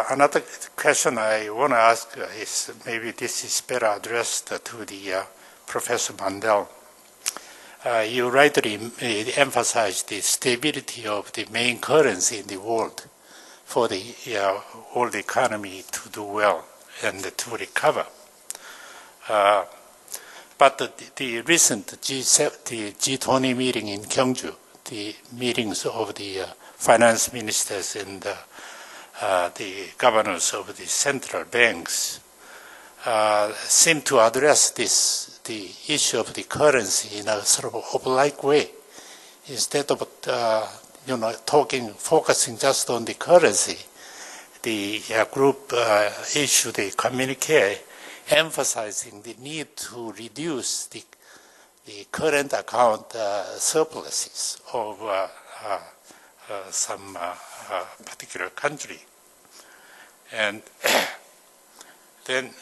Another question I want to ask is, maybe this is better addressed to the Professor Mandel. You rightly emphasized the stability of the main currency in the world for the world economy to do well and to recover. But the recent G20 meeting in Gyeongju, the meetings of the finance ministers and the governors of the central banks seem to address the issue of the currency in a sort of oblique way. Instead of focusing just on the currency, the group issued a communique emphasizing the need to reduce the current account surpluses of some particular country. And then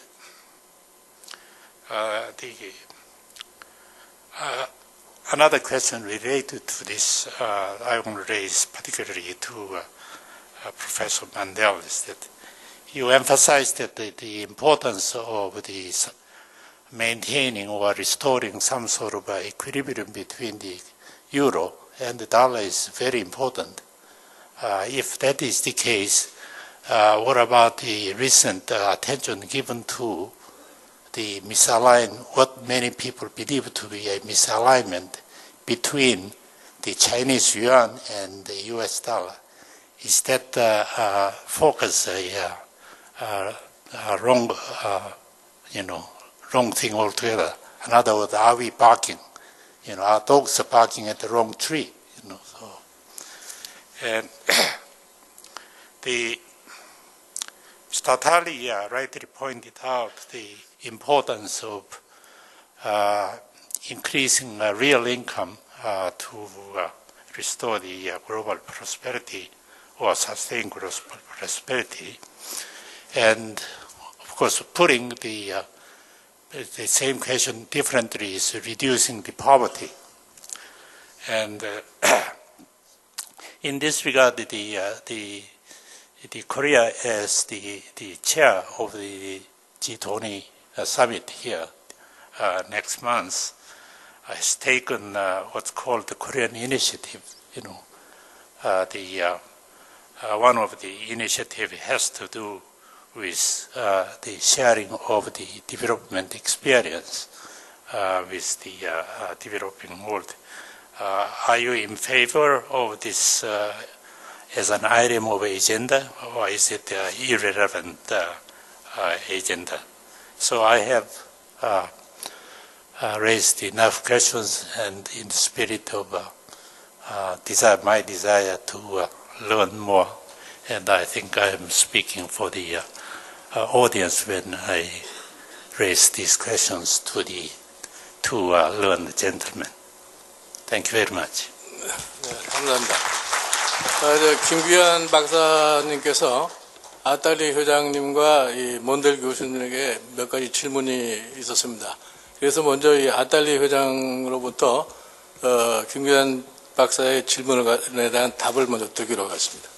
another question related to this, I want to raise particularly to Professor Mandel, is that you emphasized that the importance of the maintaining or restoring some sort of equilibrium between the euro and the dollar is very important. If that is the case, what about the recent attention given to the what many people believe to be a misalignment between the Chinese yuan and the US dollar? is that focus wrong, wrong thing altogether. In other words, are we barking? Our dogs are barking at the wrong tree. So, and Mr. Talley rightly pointed out the importance of increasing real income to restore the global prosperity or sustain global prosperity. And of course, putting the same question differently is reducing the poverty. And in this regard, the Korea as the chair of the G20 summit here next month has taken what's called the Korean initiative. One of the initiative has to do with the sharing of the development experience with the developing world. Are you in favor of this as an item of agenda, or is it irrelevant agenda? So I have raised enough questions, and in the spirit of my desire to learn more, and I think I am speaking for the audience when I raise these questions to the two learned gentlemen. Thank you very much. 네, 감사합니다. 김규현 박사님께서 아달리 회장님과 이 몬델 교수님에게 몇 가지 질문이 있었습니다. 그래서 먼저 이 아달리 회장으로부터 김규현 박사의 질문에 대한 답을 먼저 듣기로 하겠습니다.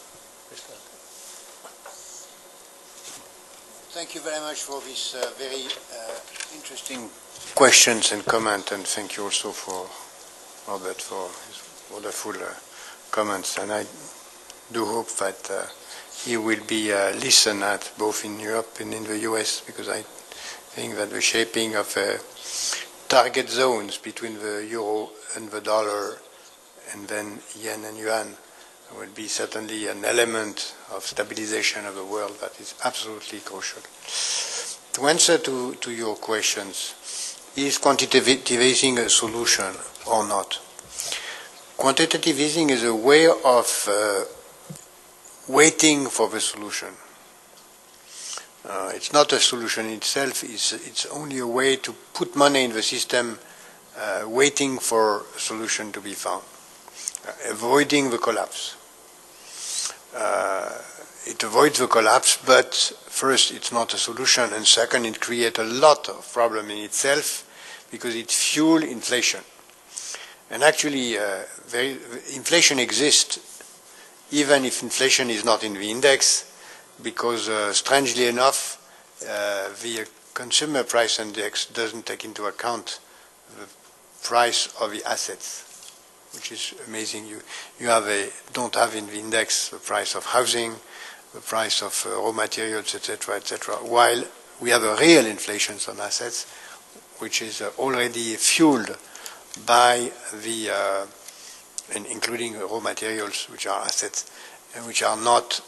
Thank you very much for this very interesting questions and comment, and thank you also for Robert for his wonderful comments. And I do hope that he will be listened at both in Europe and in the US, because I think that the shaping of target zones between the euro and the dollar, and then yen and yuan, will be certainly an element of stabilization of the world that is absolutely crucial. To answer to your questions, is quantitative easing a solution or not? Quantitative easing is a way of waiting for the solution. It's not a solution itself, it's only a way to put money in the system waiting for a solution to be found, avoiding the collapse. It avoids the collapse, but first it's not a solution, and second it creates a lot of problem in itself because it fuels inflation. And actually inflation exists even if inflation is not in the index, because strangely enough the consumer price index doesn't take into account the price of the assets, which is amazing. You don't have in the index the price of housing, the price of raw materials, etc., while we have a real inflation on assets, which is already fueled by the, including raw materials, which are assets, and which are not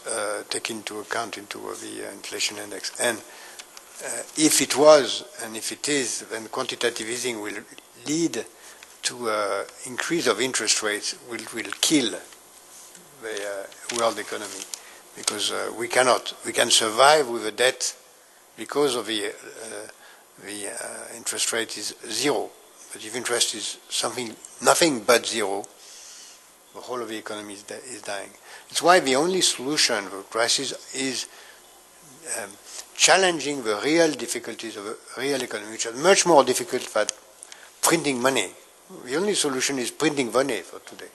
taken into account into the inflation index. And if it was, and if it is, then quantitative easing will lead to increase of interest rates, will kill the world economy, because we can survive with a debt because of the interest rate is zero. But if interest is nothing but zero, the whole of the economy is dying. It's why the only solution to the crisis is challenging the real difficulties of the real economy, which are much more difficult than printing money. The only solution is printing money for today.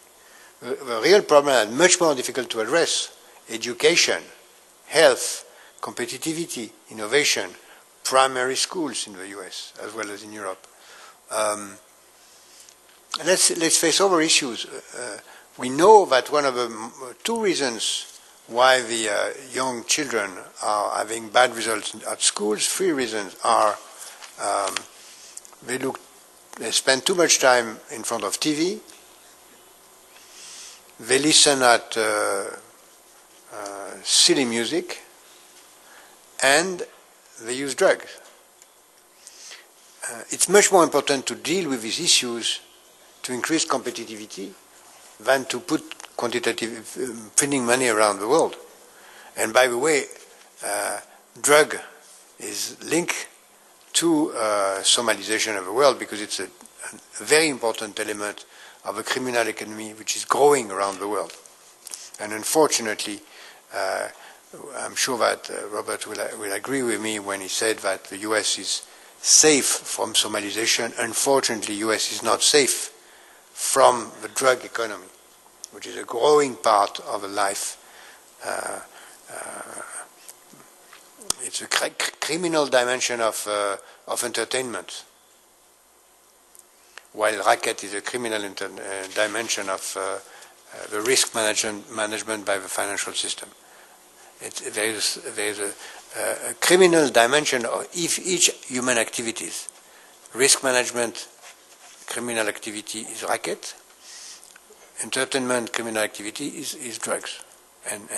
The real problem is much more difficult to address: education, health, competitivity, innovation, primary schools in the US as well as in Europe. Let's face other issues. We know that one of the two reasons why the young children are having bad results at schools, three reasons are they spend too much time in front of TV, they listen at silly music, and they use drugs. It's much more important to deal with these issues to increase competitivity than to put quantitative printing money around the world. And by the way, drug is linked to Somalization of the world because it's a very important element of a criminal economy which is growing around the world. And unfortunately, I'm sure that Robert will agree with me when he said that the US is safe from Somalization. Unfortunately, US is not safe from the drug economy, which is a growing part of the life. It's a criminal dimension of entertainment, while racket is a criminal dimension of the risk management by the financial system. There is a criminal dimension of each human activities. Risk management, criminal activity is racket. Entertainment, criminal activity is drugs and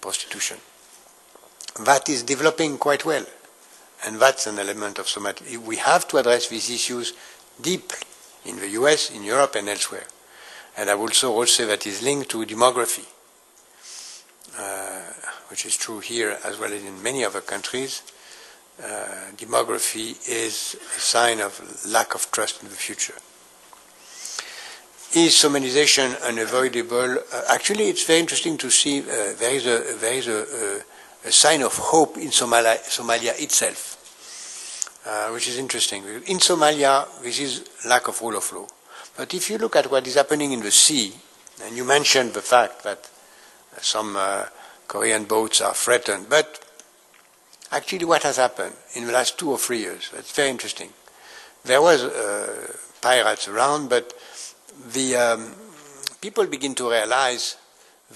prostitution. That is developing quite well, and that's an element of somatic. We have to address these issues deeply in the US, in Europe, and elsewhere. And I would also say that is linked to demography, which is true here as well as in many other countries. Demography is a sign of lack of trust in the future. Is Somalization unavoidable? Actually, it's very interesting to see there is a sign of hope in Somalia itself, which is interesting. In Somalia, this is lack of rule of law. But if you look at what is happening in the sea, and you mentioned the fact that some Korean boats are threatened, but actually what has happened in the last 2 or 3 years, that's very interesting. There was pirates around, but the people begin to realize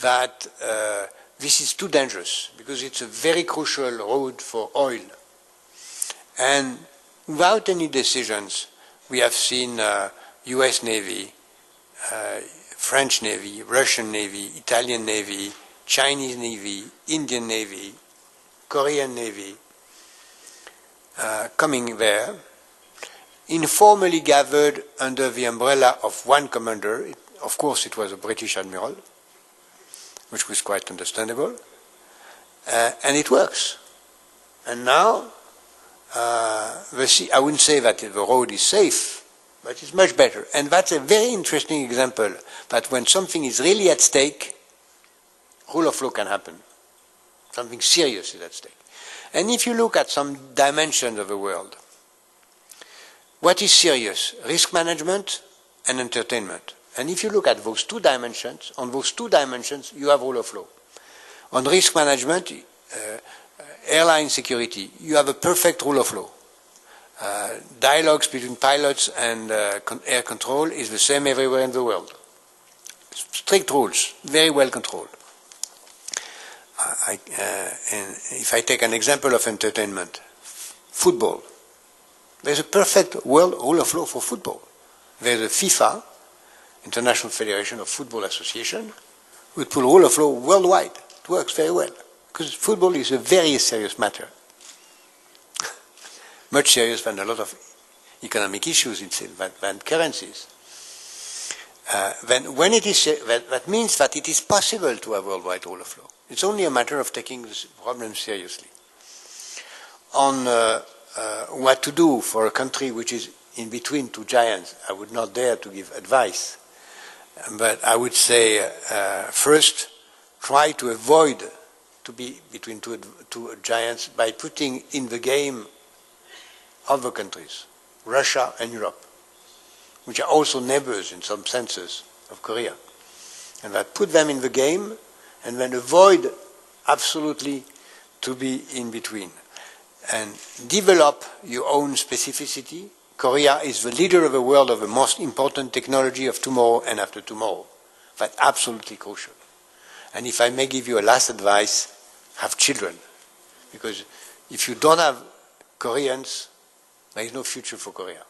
that this is too dangerous because it's a very crucial road for oil. And without any decisions, we have seen US Navy, French Navy, Russian Navy, Italian Navy, Chinese Navy, Indian Navy, Korean Navy coming there, informally gathered under the umbrella of one commander. Of course, it was a British admiral, which was quite understandable, and it works. And now, I wouldn't say that the road is safe, but it's much better. And that's a very interesting example that when something is really at stake, rule of law can happen. Something serious is at stake. And if you look at some dimensions of the world, what is serious? Risk management and entertainment. And if you look at those two dimensions, on those two dimensions, you have rule of law. On risk management, airline security, you have a perfect rule of law. Dialogues between pilots and air control is the same everywhere in the world. Strict rules, very well controlled. And if I take an example of entertainment, football. There's a perfect world rule of law for football. There's a FIFA, International Federation of Football Association, which put rule of law worldwide. It works very well, because football is a very serious matter. Much serious than a lot of economic issues than currencies. When it is, that means that it is possible to have worldwide rule of law. It's only a matter of taking this problem seriously. On what to do for a country which is in between two giants, I would not dare to give advice. But I would say, first, try to avoid to be between two giants by putting in the game other countries, Russia and Europe, which are also neighbors in some senses of Korea. And that put them in the game and then avoid absolutely to be in between. And develop your own specificity. Korea is the leader of the world of the most important technology of tomorrow and after tomorrow. That's absolutely crucial. And if I may give you a last advice, have children. Because if you don't have Koreans, there is no future for Korea.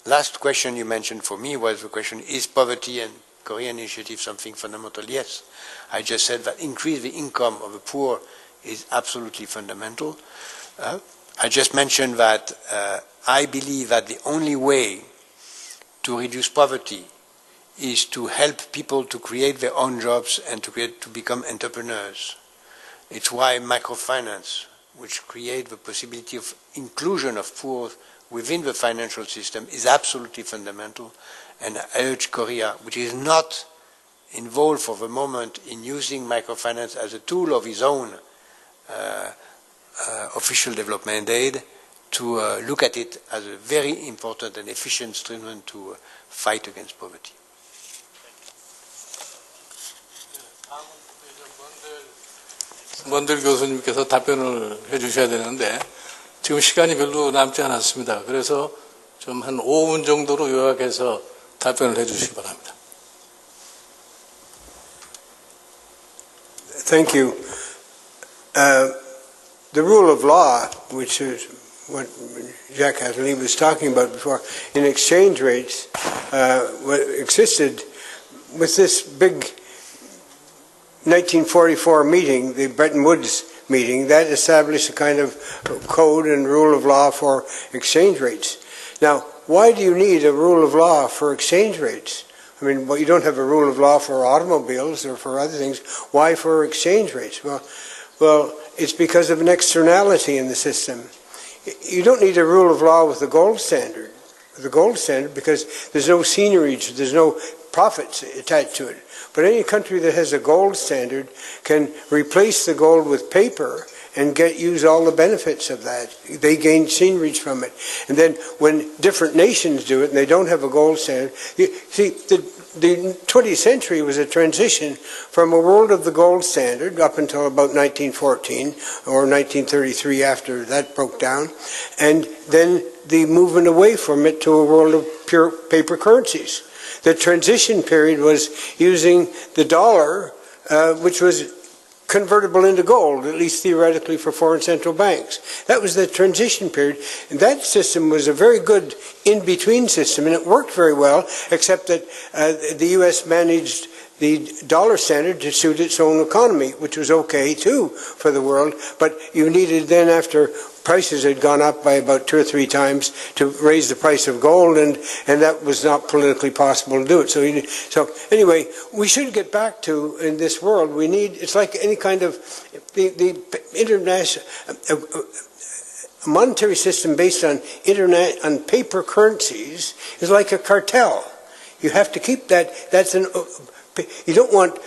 Last question you mentioned for me was the question, is poverty and Korean initiative something fundamental? Yes. I just said that increase the income of the poor is absolutely fundamental. I just mentioned that I believe that the only way to reduce poverty is to help people to create their own jobs and to become entrepreneurs. It's why microfinance, which creates the possibility of inclusion of poor within the financial system, is absolutely fundamental. And I urge Korea, which is not involved for the moment in using microfinance as a tool of its own official development aid, to look at it as a very important and efficient instrument to fight against poverty. 먼들 교수님께서 답변을 해주셔야 되는데 지금 시간이 별로 남지 않았습니다. 그래서 좀 한 5분 정도로 요약해서 답변을 해주시기 바랍니다. Thank you. The rule of law, which is what Jacques Attali was talking about before, in exchange rates, existed with this big 1944 meeting, the Bretton Woods meeting, that established a kind of code and rule of law for exchange rates. Now, why do you need a rule of law for exchange rates? I mean, well, you don't have a rule of law for automobiles or for other things. Why for exchange rates? Well, it's because of an externality in the system. You don't need a rule of law with the gold standard. The gold standard, because there's no seigniorage, there's no profits attached to it. But any country that has a gold standard can replace the gold with paper and use all the benefits of that. They gain seigniorage from it. And then when different nations do it and they don't have a gold standard, see, the 20th century was a transition from a world of the gold standard up until about 1914 or 1933 after that broke down, and then the movement away from it to a world of pure paper currencies. The transition period was using the dollar, which was convertible into gold, at least theoretically for foreign central banks. That was the transition period. And that system was a very good in-between system, and it worked very well, except that the U.S. managed the dollar standard to suit its own economy, which was okay too for the world, but you needed then, after prices had gone up by about 2 or 3 times, to raise the price of gold, and that was not politically possible to do it. So anyway, we should get back to, in this world, we need, it's like any kind of, the international, a monetary system based on on paper currencies is like a cartel. You have to keep that, you don't want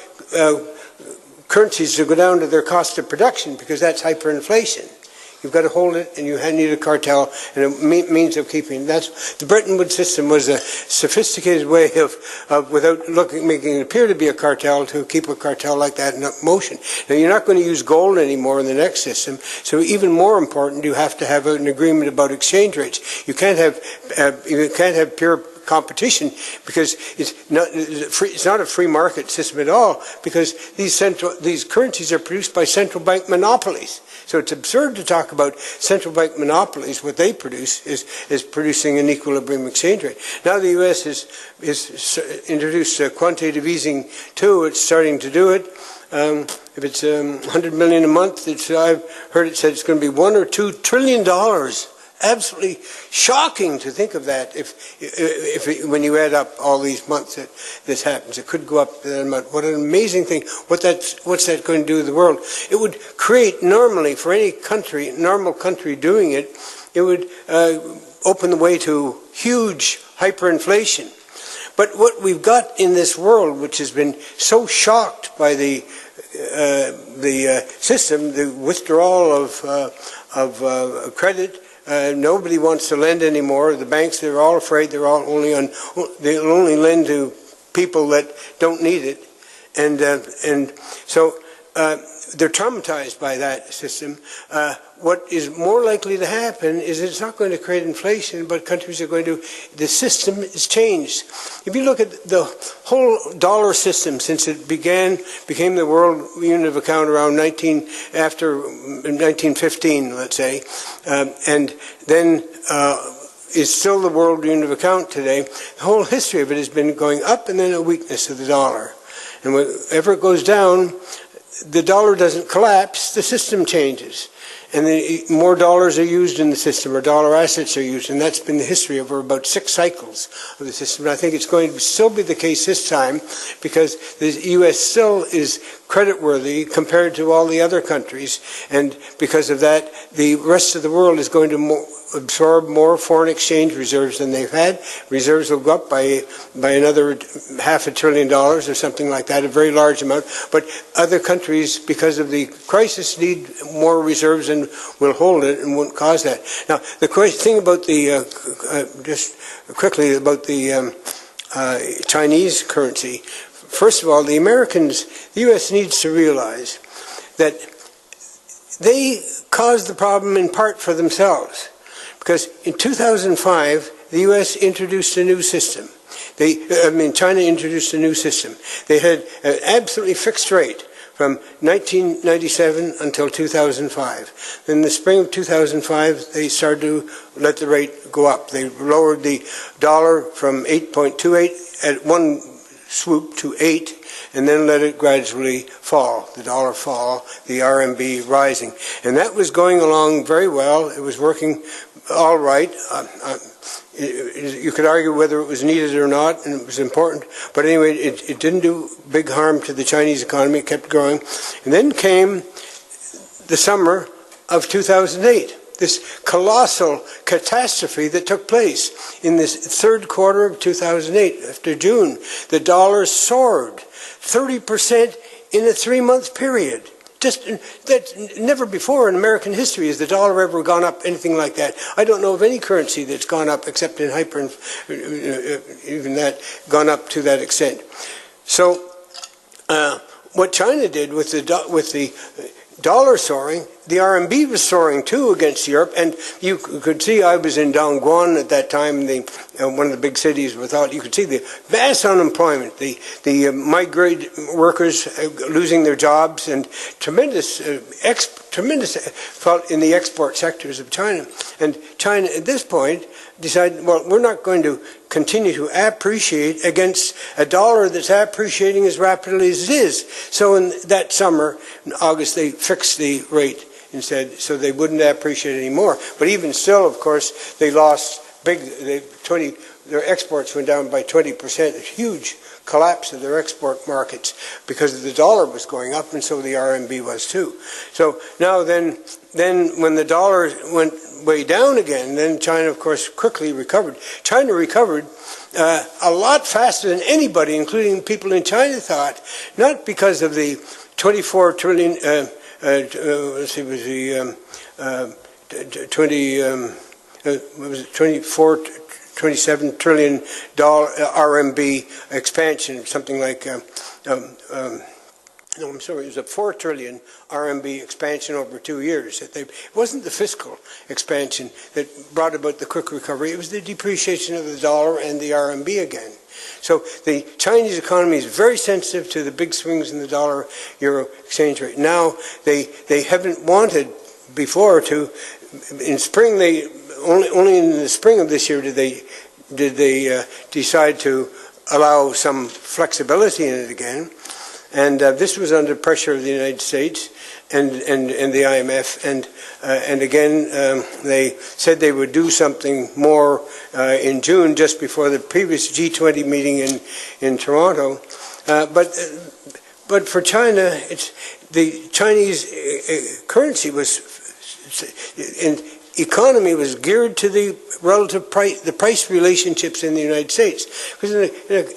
currencies to go down to their cost of production, because that's hyperinflation. You've got to hold it, and you need a cartel and a means of keeping. That's the Bretton Woods system was a sophisticated way of without making it appear to be a cartel, to keep a cartel like that in motion. Now, you're not going to use gold anymore in the next system, so even more important, you have to have an agreement about exchange rates. You can't have pure competition, because it's not a free market system at all, because these currencies are produced by central bank monopolies. So it's absurd to talk about central bank monopolies. What they produce is producing an equilibrium exchange rate. Now the U.S. is introduced quantitative easing too. It's starting to do it. If it's $100 million a month, I've heard it said it's going to be $1 or $2 trillion. Absolutely shocking to think of that. When you add up all these months that this happens, it could go up that amount. What an amazing thing! What's that going to do to the world? It would create, normally, for any country, normal country doing it, it would open the way to huge hyperinflation. But what we've got in this world, which has been so shocked by the system, the withdrawal of credit. Nobody wants to lend anymore. The banks, they're all afraid. They'll only lend to people that don't need it, and so they're traumatized by that system. What is more likely to happen is it's not going to create inflation, but countries are going to. The system is changed. If you look at the whole dollar system since it became the world unit of account around 1915, let's say, and then is still the world unit of account today. The whole history of it has been going up and then a weakness of the dollar. And whenever it goes down, the dollar doesn't collapse, the system changes. And more dollars are used in the system, or dollar assets are used, and that's been the history over about 6 cycles of the system. And I think it's going to still be the case this time, because the U.S. still is creditworthy compared to all the other countries, and because of that, the rest of the world is going to absorb more foreign exchange reserves than they've had. Reserves will go up by another $500 billion or something like that, a very large amount. But other countries, because of the crisis, need more reserves and will hold it and won't cause that. Now, the thing about the, just quickly about the Chinese currency, first of all, the U.S. needs to realize that they caused the problem in part for themselves. Because in 2005, the U.S. introduced a new system. China introduced a new system. They had an absolutely fixed rate from 1997 until 2005. In the spring of 2005, they started to let the rate go up. They lowered the dollar from 8.28 at one swoop to 8, and then let it gradually fall, the dollar fall, the RMB rising. And that was going along very well. It was working all right. You could argue whether it was needed or not, and it was important. But anyway, it didn't do big harm to the Chinese economy. It kept growing. And then came the summer of 2008. This colossal catastrophe that took place in this third quarter of 2008, after June. The dollar soared 30% in a 3-month period. Just that never before in American history has the dollar ever gone up anything like that. I don't know of any currency that's gone up except in even that gone up to that extent. So what China did with the dollar soaring, the RMB was soaring too against Europe, and you could see, I was in Dongguan at that time, one of the big cities. You could see the vast unemployment, the migrant workers losing their jobs, and tremendous fault in the export sectors of China. And China at this point decided, well, we're not going to continue to appreciate against a dollar that's appreciating as rapidly as it is. So in that summer, in August, they fixed the rate instead, so they wouldn't appreciate anymore. But even still, of course, they lost their exports went down by 20%, a huge collapse of their export markets because the dollar was going up, and so the RMB was too. So now then when the dollar went way down again, then China, of course, quickly recovered. China recovered a lot faster than anybody, including people in China, thought, not because of the 24 trillion, let's see, was the 27 trillion RMB expansion, something like, no, I'm sorry, it was a 4 trillion RMB expansion over 2 years. It wasn't the fiscal expansion that brought about the quick recovery, it was the depreciation of the dollar and the RMB again. So the Chinese economy is very sensitive to the big swings in the dollar-euro exchange rate. Now they haven't wanted before to, in spring only in the spring of this year did they decide to allow some flexibility in it again, and this was under pressure of the United States and the IMF, and again they said they would do something more in June, just before the previous G20 meeting in Toronto, but for China, the Chinese currency was economy was geared to the relative price, the price relationships in the United States. Because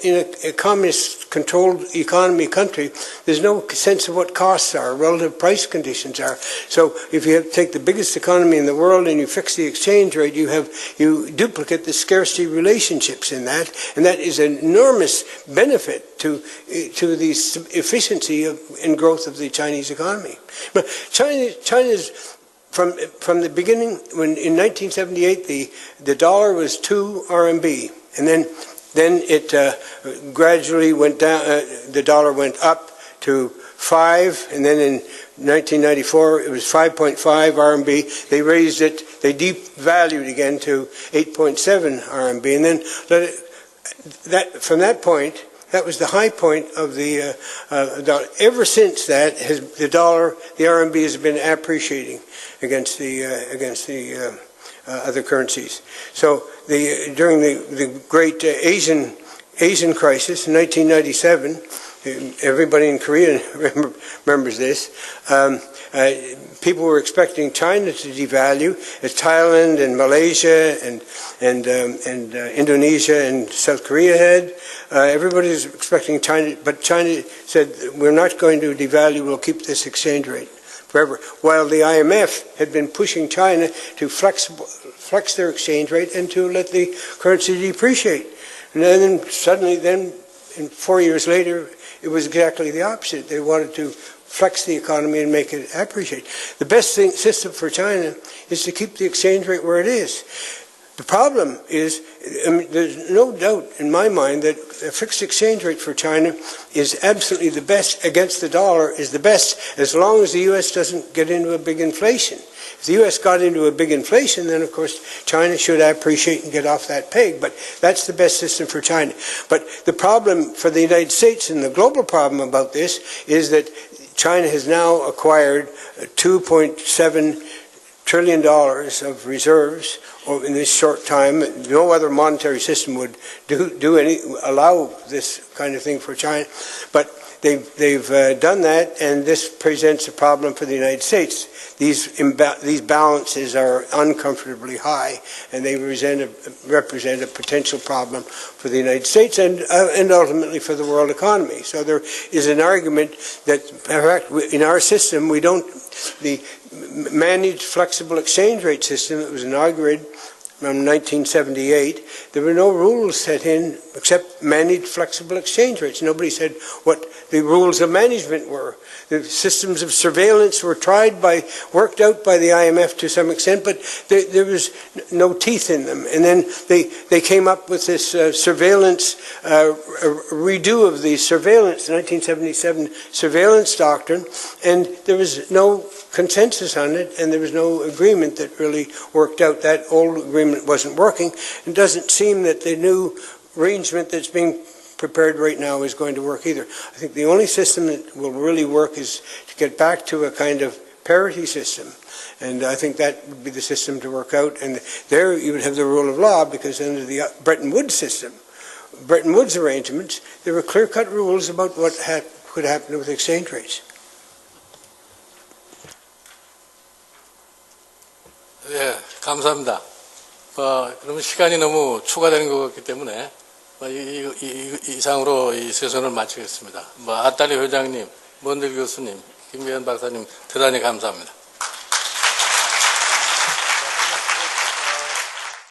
in a communist-controlled economy country, there's no sense of what costs are, relative price conditions are. So if you take the biggest economy in the world and you fix the exchange rate, you duplicate the scarcity relationships in that, and that is an enormous benefit to the efficiency and growth of the Chinese economy. But China's from the beginning, when in 1978 the dollar was 2 RMB, and then it gradually went down. The dollar went up to 5, and then in 1994 it was 5.5 RMB. They raised it, they devalued again to 8.7 RMB, and then from that point, that was the high point of the dollar. Ever since that, the RMB has been appreciating against the other currencies. So during the great Asian crisis in 1997, everybody in Korea remembers this. People were expecting China to devalue, as Thailand and Malaysia and Indonesia and South Korea had. Everybody was expecting China, but China said, we're not going to devalue, we'll keep this exchange rate forever. While the IMF had been pushing China to flex their exchange rate and to let the currency depreciate. And then suddenly, 4 years later, it was exactly the opposite. They wanted to flex the economy and make it appreciate. The best system for China is to keep the exchange rate where it is. The problem is, there's no doubt in my mind that a fixed exchange rate for China is absolutely the best against the dollar, is the best as long as the U.S. doesn't get into a big inflation. If the U.S. got into a big inflation, then of course China should appreciate and get off that peg, but that's the best system for China. But the problem for the United States, and the global problem about this, is that China has now acquired $2.7 trillion of reserves in this short time. No other monetary system would allow this kind of thing for China, but they've done that, and this presents a problem for the United States. These balances are uncomfortably high, and they represent a potential problem for the United States and ultimately for the world economy. So there is an argument that, in fact, in our system, the managed flexible exchange rate system that was inaugurated from 1978, there were no rules set in except managed flexible exchange rates. Nobody said what the rules of management were. The systems of surveillance were worked out by the IMF to some extent, but there was no teeth in them. And then they came up with this surveillance, redo of the surveillance, the 1977 surveillance doctrine, and there was no consensus on it, and there was no agreement that really worked out. That old agreement wasn't working. It doesn't seem that the new arrangement that's being prepared right now is going to work either. I think the only system that will really work is to get back to a kind of parity system, and I think that would be the system to work out. And there you would have the rule of law, because under the Bretton Woods system, Bretton Woods arrangements, there were clear-cut rules about what could happen with exchange rates. 네, 감사합니다. 그러면 시간이 너무 추가되는 것 같기 때문에 이상으로 이 세션을 마치겠습니다. 아따리 회장님, 먼들 교수님, 김미연 박사님 대단히 감사합니다.